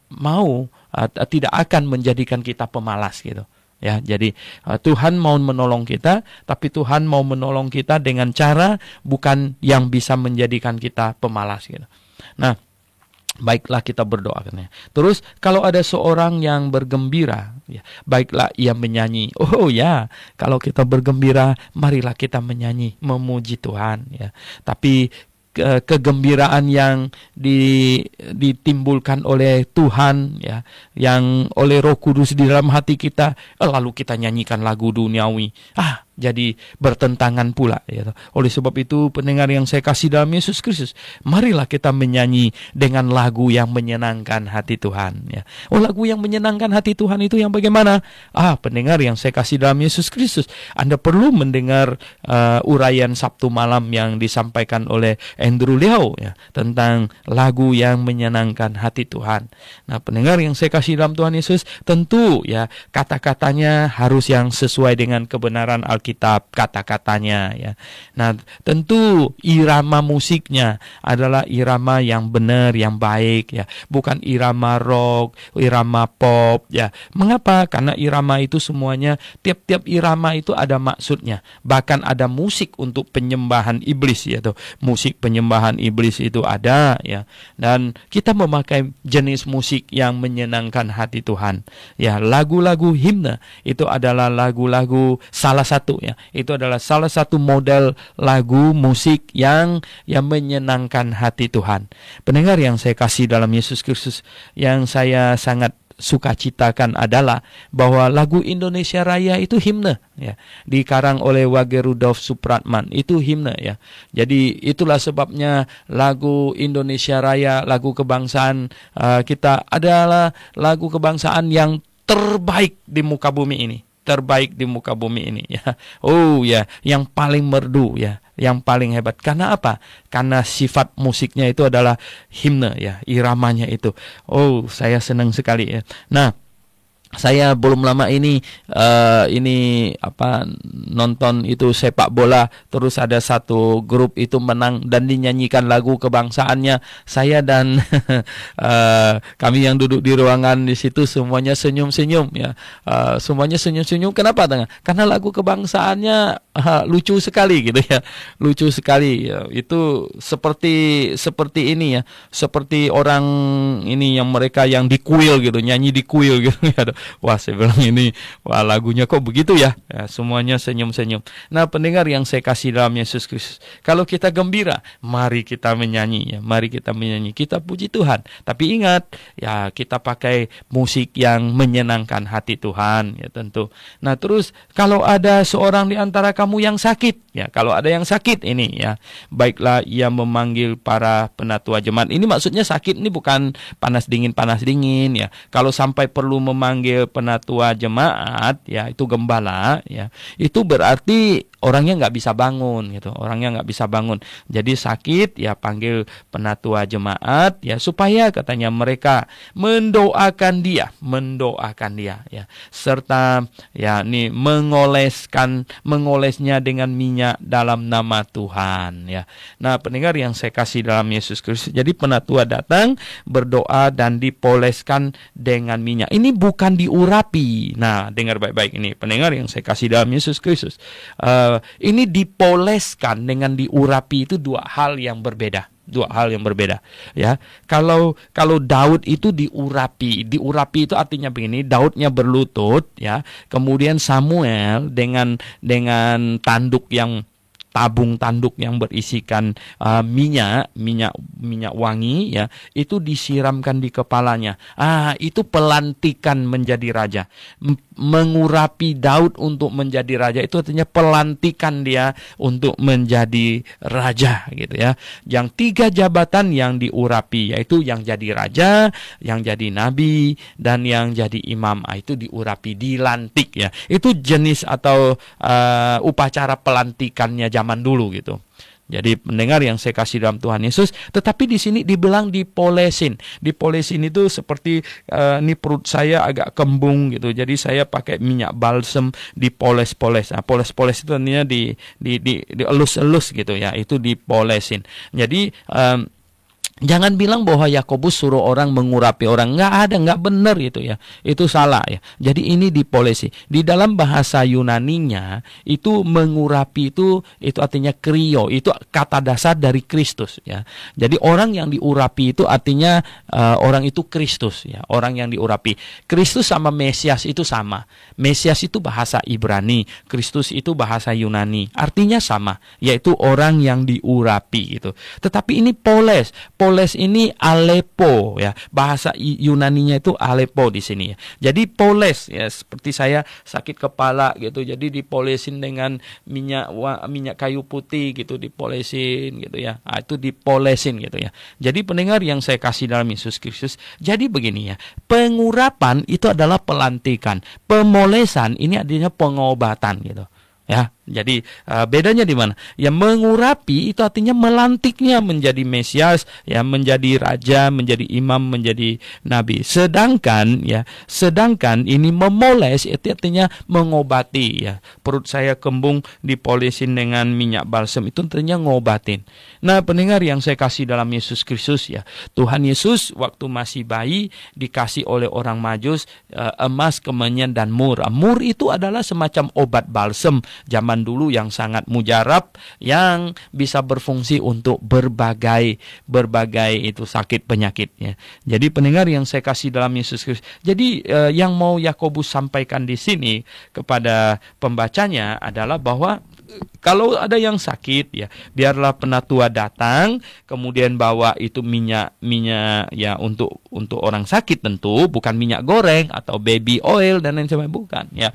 Speaker 1: akan menjadikan kita pemalas gitu. Ya, jadi Tuhan mau menolong kita, tapi Tuhan mau menolong kita dengan cara bukan yang bisa menjadikan kita pemalas gitu. Nah, baiklah kita berdoa katanya. Terus kalau ada seorang yang bergembira, ya, baiklah ia menyanyi. Oh ya, kalau kita bergembira, marilah kita menyanyi, memuji Tuhan, ya. Tapi kegembiraan yang ditimbulkan oleh Tuhan, ya, yang oleh Roh Kudus di dalam hati kita, lalu kita nyanyikan lagu duniawi, jadi bertentangan pula, ya. Oleh sebab itu, pendengar yang saya kasih dalam Yesus Kristus, marilah kita menyanyi dengan lagu yang menyenangkan hati Tuhan, ya. Lagu yang menyenangkan hati Tuhan itu yang bagaimana? Pendengar yang saya kasih dalam Yesus Kristus, Anda perlu mendengar uraian Sabtu malam yang disampaikan oleh Andrew Liao, ya, tentang lagu yang menyenangkan hati Tuhan. Nah, pendengar yang saya kasih dalam Tuhan Yesus, tentu ya kata-katanya harus yang sesuai dengan kebenaran Alkitab. Alkitab kata-katanya ya. Nah, tentu irama musiknya adalah irama yang benar, yang baik ya, bukan irama rock, irama pop ya. Mengapa? Karena irama itu semuanya, tiap-tiap irama itu ada maksudnya. Bahkan ada musik untuk penyembahan iblis ya tuh. Musik penyembahan iblis itu ada ya. Dan kita memakai jenis musik yang menyenangkan hati Tuhan. Ya, lagu-lagu himne itu adalah lagu-lagu salah satu ya. Itu adalah salah satu model lagu musik yang menyenangkan hati Tuhan. Pendengar yang saya kasih dalam Yesus Kristus, yang saya sangat sukacitakan adalah bahwa lagu Indonesia Raya itu himne ya, dikarang oleh Wage Rudolf Supratman, itu himne ya. Jadi itulah sebabnya lagu Indonesia Raya, lagu kebangsaan kita adalah lagu kebangsaan yang terbaik di muka bumi ini. Terbaik di muka bumi ini ya. Oh ya, yang paling merdu ya, yang paling hebat. Karena apa? Karena sifat musiknya itu adalah himne ya, iramanya itu. Oh, saya senang sekali ya. Nah, saya belum lama ini nonton itu sepak bola, terus ada satu grup itu menang dan dinyanyikan lagu kebangsaannya. Saya dan kami yang duduk di ruangan di situ semuanya senyum-senyum ya. Semuanya senyum-senyum. Kenapa? Karena lagu kebangsaannya lucu sekali gitu ya. Lucu sekali ya. Itu seperti ini ya. Seperti orang ini yang mereka yang di kuil gitu, nyanyi di kuil gitu ya. Wah, saya bilang ini, wah lagunya kok begitu ya? Ya, semuanya senyum-senyum. Nah, pendengar yang saya kasih dalam Yesus Kristus, kalau kita gembira, mari kita menyanyi ya, mari kita menyanyi, kita puji Tuhan. Tapi ingat, ya kita pakai musik yang menyenangkan hati Tuhan ya tentu. Nah, terus kalau ada seorang di antara kamu yang sakit, ya kalau ada yang sakit ini ya, baiklah ia memanggil para penatua jemaat. Ini maksudnya sakit ini bukan panas dingin ya. Kalau sampai perlu memanggil penatua jemaat ya, itu gembala ya, itu berarti orangnya nggak bisa bangun gitu, orangnya nggak bisa bangun. Jadi sakit ya, panggil penatua jemaat ya, supaya katanya mereka mendoakan dia ya, serta ya ini mengolesnya dengan minyak dalam nama Tuhan ya. Nah, pendengar yang saya kasih dalam Yesus Kristus, jadi penatua datang berdoa dan dipoleskan dengan minyak. Ini bukan diurapi. Nah, dengar baik-baik ini pendengar yang saya kasih dalam Yesus Kristus. Ini dipoleskan dengan diurapi, itu dua hal yang berbeda ya. Kalau Daud itu diurapi itu artinya begini, Daudnya berlutut ya, kemudian Samuel dengan tanduk yang tabung tanduk yang berisikan minyak wangi ya, itu disiramkan di kepalanya. Itu pelantikan menjadi raja. Mengurapi Daud untuk menjadi raja itu artinya pelantikan dia untuk menjadi raja gitu ya. Yang 3 jabatan yang diurapi, yaitu yang jadi raja, yang jadi nabi, dan yang jadi imam. Itu diurapi, dilantik ya. Itu jenis atau upacara pelantikannya zaman dulu gitu. Jadi pendengar yang saya kasih dalam Tuhan Yesus, tetapi di sini dibilang dipolesin. Dipolesin itu seperti ini perut saya agak kembung gitu. Jadi saya pakai minyak balsem dipoles-poles. Nah, poles-poles itu artinya dielus-elus gitu ya. Itu dipolesin. Jadi jangan bilang bahwa Yakobus suruh orang mengurapi orang. Nggak benar itu ya. Itu salah ya. Jadi ini dipolesi. Di dalam bahasa Yunaninya itu mengurapi itu artinya krio. Itu kata dasar dari Kristus ya. Jadi orang yang diurapi itu artinya orang itu Kristus ya. Orang yang diurapi. Kristus sama Mesias itu sama. Mesias itu bahasa Ibrani, Kristus itu bahasa Yunani. Artinya sama, yaitu orang yang diurapi gitu. Tetapi ini poles ini alepo ya. Bahasa Yunaninya itu alepo di sini ya. Jadi poles ya, seperti saya sakit kepala gitu. Jadi dipolesin dengan minyak kayu putih gitu, dipolesin gitu ya. Itu dipolesin gitu ya. Jadi pendengar yang saya kasih dalam Yesus Kristus, jadi begini ya. Pengurapan itu adalah pelantikan. Pemolesan ini artinya pengobatan gitu. Ya, Jadi bedanya di mana? Ya, mengurapi itu artinya melantiknya menjadi Mesias, ya, menjadi raja, menjadi imam, menjadi nabi. Sedangkan ini memoles itu artinya mengobati, ya. Perut saya kembung dipolesin dengan minyak balsam itu artinya ngobatin. Nah, pendengar yang saya kasih dalam Yesus Kristus, ya, Tuhan Yesus waktu masih bayi dikasih oleh orang Majus emas, kemenyan dan mur. Mur itu adalah semacam obat balsam zaman dulu yang sangat mujarab, yang bisa berfungsi untuk berbagai itu sakit penyakitnya. Jadi pendengar yang saya kasih dalam Yesus Kristus. Jadi yang mau Yakobus sampaikan di sini kepada pembacanya adalah bahwa kalau ada yang sakit, ya, biarlah penatua datang, kemudian bawa itu minyak ya untuk orang sakit, tentu bukan minyak goreng atau baby oil dan lain sebagainya, bukan, ya.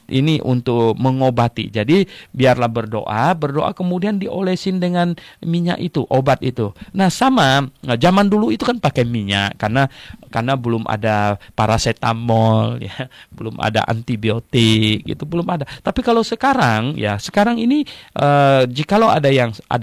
Speaker 1: Ini untuk mengobati. Jadi biarlah berdoa kemudian diolesin dengan minyak itu, obat itu. Nah, zaman dulu itu kan pakai minyak karena belum ada paracetamol, ya, belum ada antibiotik, itu belum ada. Tapi kalau sekarang ini jikalau ada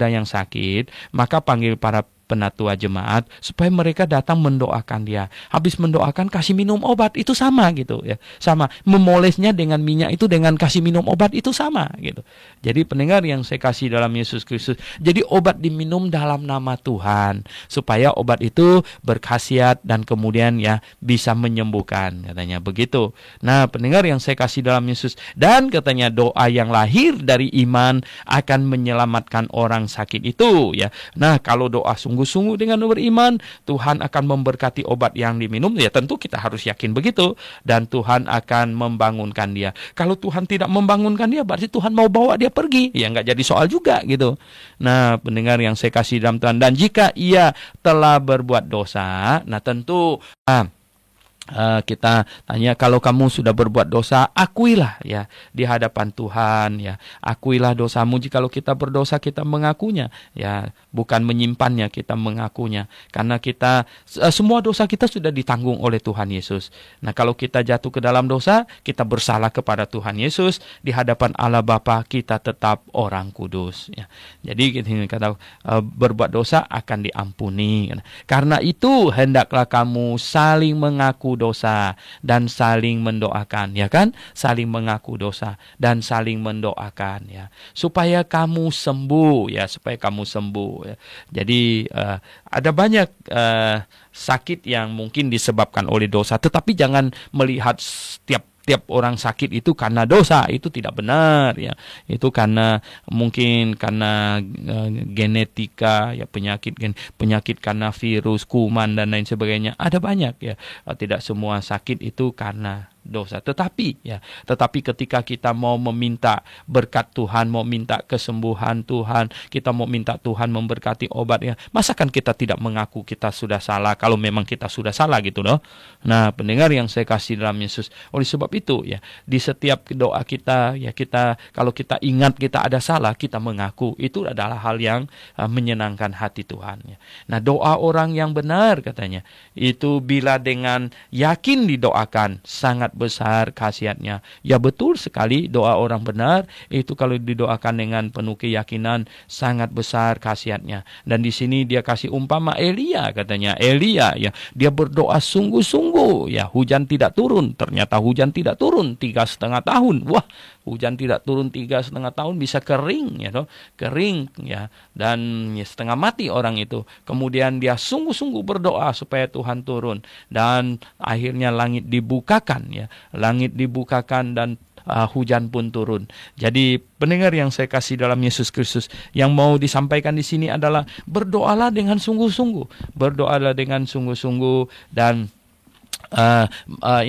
Speaker 1: yang sakit, maka panggil para penatua jemaat supaya mereka datang mendoakan dia. Habis mendoakan kasih minum obat, itu sama gitu, ya. Sama, memolesnya dengan minyak itu dengan kasih minum obat itu sama gitu. Jadi pendengar yang saya kasih dalam Yesus Kristus, jadi obat diminum dalam nama Tuhan supaya obat itu berkhasiat dan kemudian, ya, bisa menyembuhkan, katanya begitu. Nah, pendengar yang saya kasih dalam Yesus, dan katanya doa yang lahir dari iman akan menyelamatkan orang sakit itu, ya. Nah, kalau doa sungguh-sungguh dengan beriman, Tuhan akan memberkati obat yang diminum, ya tentu kita harus yakin begitu, dan Tuhan akan membangunkan dia. Kalau Tuhan tidak membangunkan dia, berarti Tuhan mau bawa dia pergi, ya nggak jadi soal juga gitu. Nah, pendengar yang saya kasih dalam Tuhan, dan jika ia telah berbuat dosa, nah tentu kita tanya, kalau kamu sudah berbuat dosa, akuilah, ya, di hadapan Tuhan, ya, akuilah dosamu. Jikalau kita berdosa, kita mengakunya, ya, bukan menyimpannya, kita mengakunya, karena kita semua dosa kita sudah ditanggung oleh Tuhan Yesus. Nah, kalau kita jatuh ke dalam dosa, kita bersalah kepada Tuhan Yesus, di hadapan Allah Bapa kita tetap orang kudus, ya. Jadi kita kata berbuat dosa akan diampuni. Karena itu hendaklah kamu saling mengaku dosa dan saling mendoakan, ya kan? Saling mengaku dosa dan saling mendoakan, ya, supaya kamu sembuh, ya, supaya kamu sembuh, ya. Jadi ada banyak sakit yang mungkin disebabkan oleh dosa, tetapi jangan melihat setiap orang sakit itu karena dosa, itu tidak benar, ya. Itu mungkin karena genetika, ya, penyakit karena virus, kuman dan lain sebagainya. Ada banyak, ya. Tidak semua sakit itu karena dosa. Tetapi ketika kita mau meminta berkat Tuhan, mau minta kesembuhan Tuhan, kita mau minta Tuhan memberkati obat, ya, masakan kita tidak mengaku kita sudah salah kalau memang kita sudah salah gitu loh. Nah, pendengar yang saya kasih dalam Yesus, oleh sebab itu, ya, di setiap doa kita, ya, kalau kita ingat kita ada salah, kita mengaku, itu adalah hal yang menyenangkan hati Tuhan, ya. Nah, doa orang yang benar, katanya, itu bila dengan yakin didoakan, sangat besar khasiatnya. Ya, betul sekali, doa orang benar itu kalau didoakan dengan penuh keyakinan sangat besar khasiatnya. Dan di sini dia kasih umpama Elia, katanya Elia, ya, dia berdoa sungguh-sungguh, ya, hujan tidak turun. Ternyata hujan tidak turun 3,5 tahun. Wah, hujan tidak turun 3,5 tahun, bisa kering, ya, kering, ya, dan ya, setengah mati orang itu. Kemudian dia sungguh-sungguh berdoa supaya Tuhan turun, dan akhirnya langit dibukakan, ya, langit dibukakan dan hujan pun turun. Jadi pendengar yang saya kasih dalam Yesus Kristus, yang mau disampaikan di sini adalah berdoalah dengan sungguh-sungguh, berdoalah dengan sungguh-sungguh, dan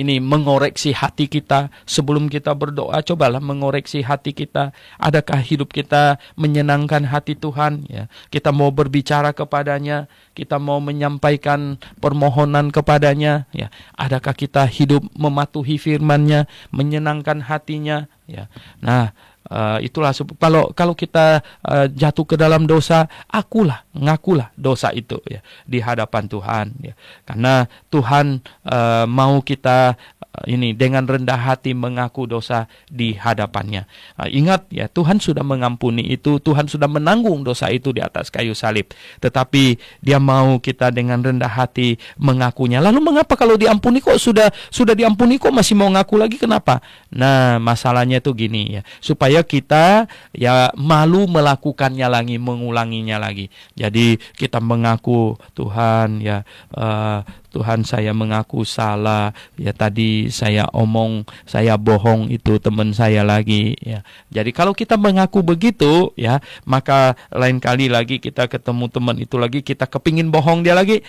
Speaker 1: ini mengoreksi hati kita sebelum kita berdoa. Cobalah mengoreksi hati kita. Adakah hidup kita menyenangkan hati Tuhan, ya? Kita mau berbicara kepadanya, kita mau menyampaikan permohonan kepadanya, ya. Adakah kita hidup mematuhi firman-Nya, menyenangkan hatinya, ya. Nah, itulah kalau kita jatuh ke dalam dosa, ngakulah dosa itu, ya, di hadapan Tuhan, ya. Karena Tuhan mau kita ini dengan rendah hati mengaku dosa di hadapannya. Ingat ya, Tuhan sudah mengampuni itu, Tuhan sudah menanggung dosa itu di atas kayu salib. Tetapi Dia mau kita dengan rendah hati mengakunya. Lalu mengapa kalau diampuni kok sudah diampuni kok masih mau ngaku lagi, kenapa? Nah, masalahnya itu gini ya, supaya kita ya malu melakukannya lagi, mengulanginya lagi. Jadi kita mengaku, Tuhan ya, Tuhan saya mengaku salah, ya tadi saya bohong itu teman saya lagi ya. Jadi kalau kita mengaku begitu ya, maka lain kali lagi kita ketemu teman itu lagi, kita kepingin bohong dia lagi,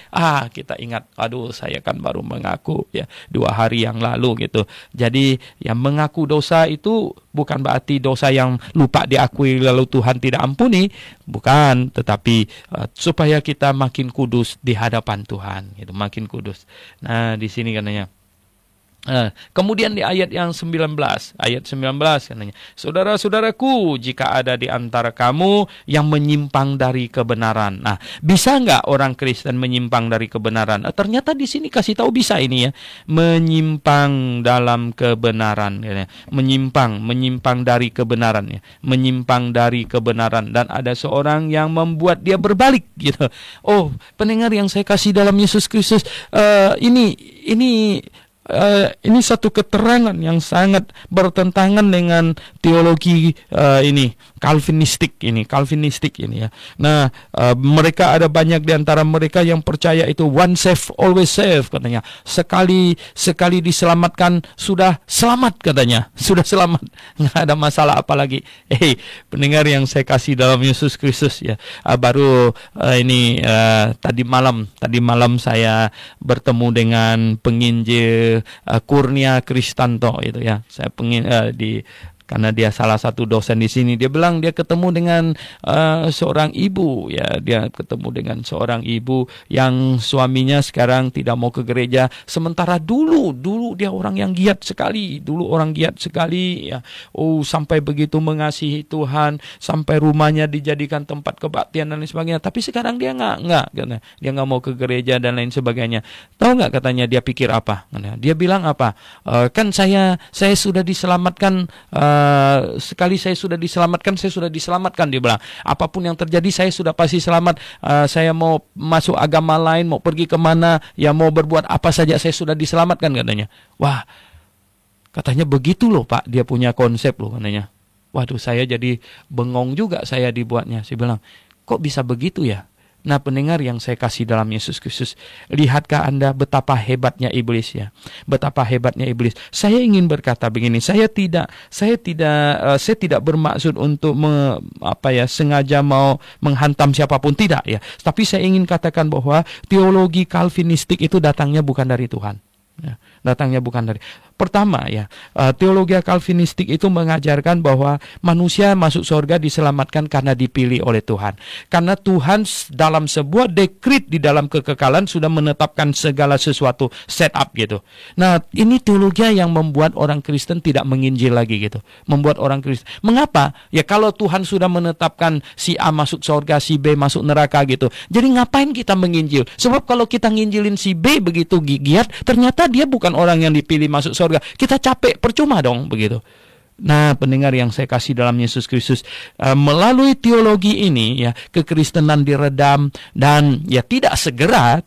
Speaker 1: kita ingat, aduh saya kan baru mengaku ya 2 hari yang lalu gitu. Jadi yang mengaku dosa itu bukan berarti dosa yang lupa diakui lalu Tuhan tidak ampuni, bukan, tetapi supaya kita makin kudus di hadapan Tuhan, gitu, makin kudus. Nah, di sini katanya. Kemudian di ayat yang 19 katanya, saudara-saudaraku, jika ada di antara kamu yang menyimpang dari kebenaran. Nah, bisa nggak orang Kristen menyimpang dari kebenaran? Ternyata di sini kasih tahu bisa ini ya, menyimpang dalam kebenaran, ya. menyimpang dari kebenaran, ya. Menyimpang dari kebenaran, dan ada seorang yang membuat dia berbalik, gitu. Oh, pendengar yang saya kasih dalam Yesus Kristus, ini satu keterangan yang sangat bertentangan dengan teologi Calvinistik ini ya. Nah, mereka ada banyak di antara mereka yang percaya itu one save always save katanya. Sekali diselamatkan sudah selamat katanya. Sudah selamat. Nggak ada masalah apa lagi. Pendengar yang saya kasih dalam Yesus Kristus ya. Tadi malam saya bertemu dengan penginjil Kurnia Kristanto itu ya. Saya karena dia salah satu dosen di sini, dia bilang dia ketemu dengan seorang ibu ya, dia ketemu dengan seorang ibu yang suaminya sekarang tidak mau ke gereja, sementara dulu dia orang yang giat sekali, ya. Sampai begitu mengasihi Tuhan, sampai rumahnya dijadikan tempat kebaktian dan lain sebagainya, tapi sekarang dia nggak dia nggak mau ke gereja dan lain sebagainya. Tahu nggak katanya dia pikir apa? Dia bilang apa? Kan saya sudah diselamatkan. Sekali saya sudah diselamatkan, dia bilang. Apapun yang terjadi saya sudah pasti selamat. Saya mau masuk agama lain, mau pergi kemana, ya mau berbuat apa saja, saya sudah diselamatkan katanya. Wah, katanya begitu loh Pak, dia punya konsep loh katanya. Waduh, saya jadi bengong juga saya dibuatnya. Saya bilang, kok bisa begitu ya? Nah, pendengar yang saya kasih dalam Yesus Kristus, lihatkah Anda betapa hebatnya iblis ya? Betapa hebatnya iblis. Saya ingin berkata begini, saya tidak bermaksud untuk sengaja mau menghantam siapapun, tidak ya. Tapi saya ingin katakan bahwa teologi Calvinistik itu datangnya bukan dari Tuhan. Ya, datangnya bukan dari. Pertama ya, teologi Calvinistik itu mengajarkan bahwa manusia masuk surga diselamatkan karena dipilih oleh Tuhan. Karena Tuhan dalam sebuah dekrit di dalam kekekalan sudah menetapkan segala sesuatu setup gitu. Nah, ini teologi yang membuat orang Kristen tidak menginjil lagi gitu. Membuat orang Kristen. Mengapa? Ya kalau Tuhan sudah menetapkan si A masuk surga, si B masuk neraka gitu. Jadi ngapain kita menginjil? Sebab kalau kita nginjilin si B begitu giat, ternyata dia bukan orang yang dipilih masuk surga. Kita capek, percuma dong begitu. Nah, pendengar yang saya kasih dalam Yesus Kristus, melalui teologi ini ya, kekristenan diredam dan ya tidak segera,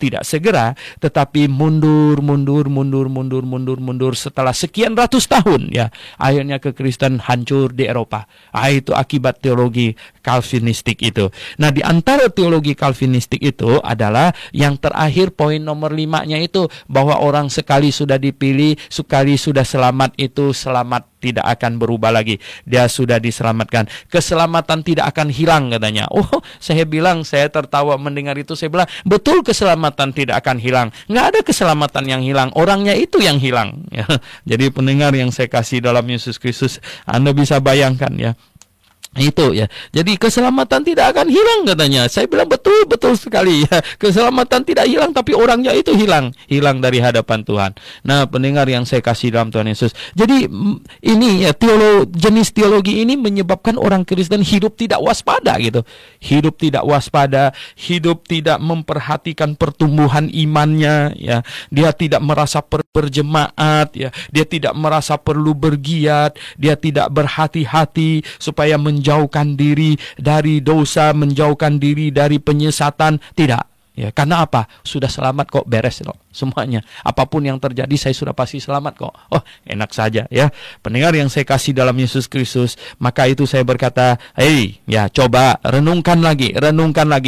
Speaker 1: tetapi mundur setelah sekian ratus tahun ya, akhirnya kekristenan hancur di Eropa. Itu akibat teologi Calvinistik itu. Nah, di antara teologi Calvinistik itu adalah yang terakhir, poin nomor 5-nya itu, bahwa orang sekali sudah dipilih, sekali sudah selamat, itu selamat tidak akan berubah lagi. Dia sudah diselamatkan. Keselamatan tidak akan hilang katanya. Saya tertawa mendengar itu. Saya bilang, betul, keselamatan tidak akan hilang. Nggak ada keselamatan yang hilang. Orangnya itu yang hilang. Ya. Jadi pendengar yang saya kasih dalam Yesus Kristus, Anda bisa bayangkan ya. Itu ya. Jadi keselamatan tidak akan hilang katanya. Saya bilang betul sekali ya. Keselamatan tidak hilang, tapi orangnya itu hilang dari hadapan Tuhan. Nah, pendengar yang saya kasih dalam Tuhan Yesus. Jadi ini ya, jenis teologi ini menyebabkan orang Kristen hidup tidak waspada gitu. Hidup tidak waspada, hidup tidak memperhatikan pertumbuhan imannya ya. Dia tidak merasa berjemaat, ya. Dia tidak merasa perlu bergiat, dia tidak berhati-hati supaya menjauhkan diri dari dosa, menjauhkan diri dari penyesatan, tidak. Ya, karena apa? Sudah selamat kok, beres kok semuanya. Apapun yang terjadi saya sudah pasti selamat kok. Oh, enak saja ya. Pendengar yang saya kasih dalam Yesus Kristus, maka itu saya berkata, "Hei, ya coba renungkan lagi,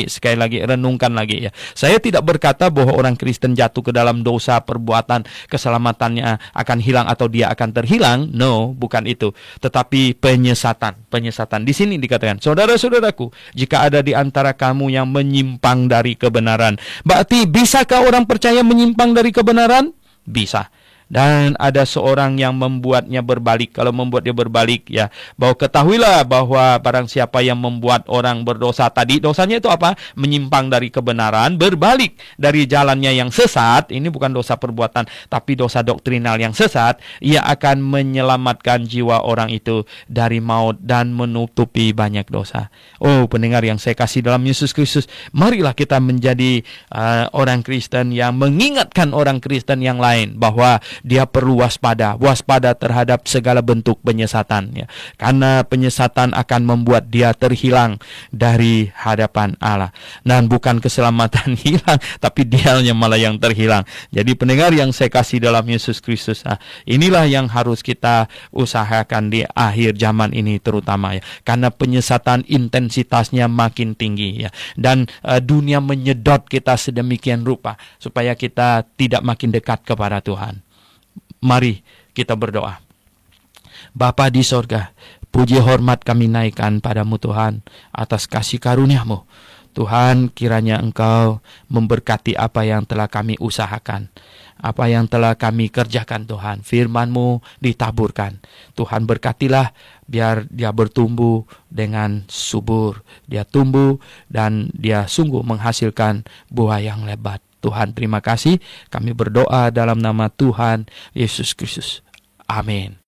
Speaker 1: sekali lagi renungkan lagi ya." Saya tidak berkata bahwa orang Kristen jatuh ke dalam dosa, perbuatan, keselamatannya akan hilang atau dia akan terhilang. No, bukan itu. Tetapi penyesatan. Di sini dikatakan, "Saudara-saudaraku, jika ada di antara kamu yang menyimpang dari kebenaran." Berarti bisakah orang percaya menyimpang dari kebenaran? Bisa. Dan ada seorang yang membuatnya berbalik. Kalau membuat dia berbalik, ya, bahwa ketahuilah bahwa barang siapa yang membuat orang berdosa tadi, dosanya itu apa? Menyimpang dari kebenaran, berbalik dari jalannya yang sesat. Ini bukan dosa perbuatan, tapi dosa doktrinal yang sesat. Ia akan menyelamatkan jiwa orang itu dari maut dan menutupi banyak dosa. Oh, pendengar yang saya kasih dalam Yesus Kristus, marilah kita menjadi orang Kristen yang mengingatkan orang Kristen yang lain bahwa dia perlu waspada terhadap segala bentuk penyesatan, ya. Karena penyesatan akan membuat dia terhilang dari hadapan Allah. Dan bukan keselamatan hilang, tapi dianya malah yang terhilang. Jadi pendengar yang saya kasih dalam Yesus Kristus, inilah yang harus kita usahakan di akhir zaman ini terutama, ya. Karena penyesatan intensitasnya makin tinggi, ya. Dan dunia menyedot kita sedemikian rupa supaya kita tidak makin dekat kepada Tuhan. Mari kita berdoa. Bapa di sorga, puji hormat kami naikkan padamu Tuhan atas kasih karunia-Mu. Tuhan, kiranya Engkau memberkati apa yang telah kami usahakan, apa yang telah kami kerjakan Tuhan. Firman-Mu ditaburkan. Tuhan berkatilah biar dia bertumbuh dengan subur. Dia tumbuh dan dia sungguh menghasilkan buah yang lebat. Tuhan, terima kasih. Kami berdoa dalam nama Tuhan Yesus Kristus. Amin.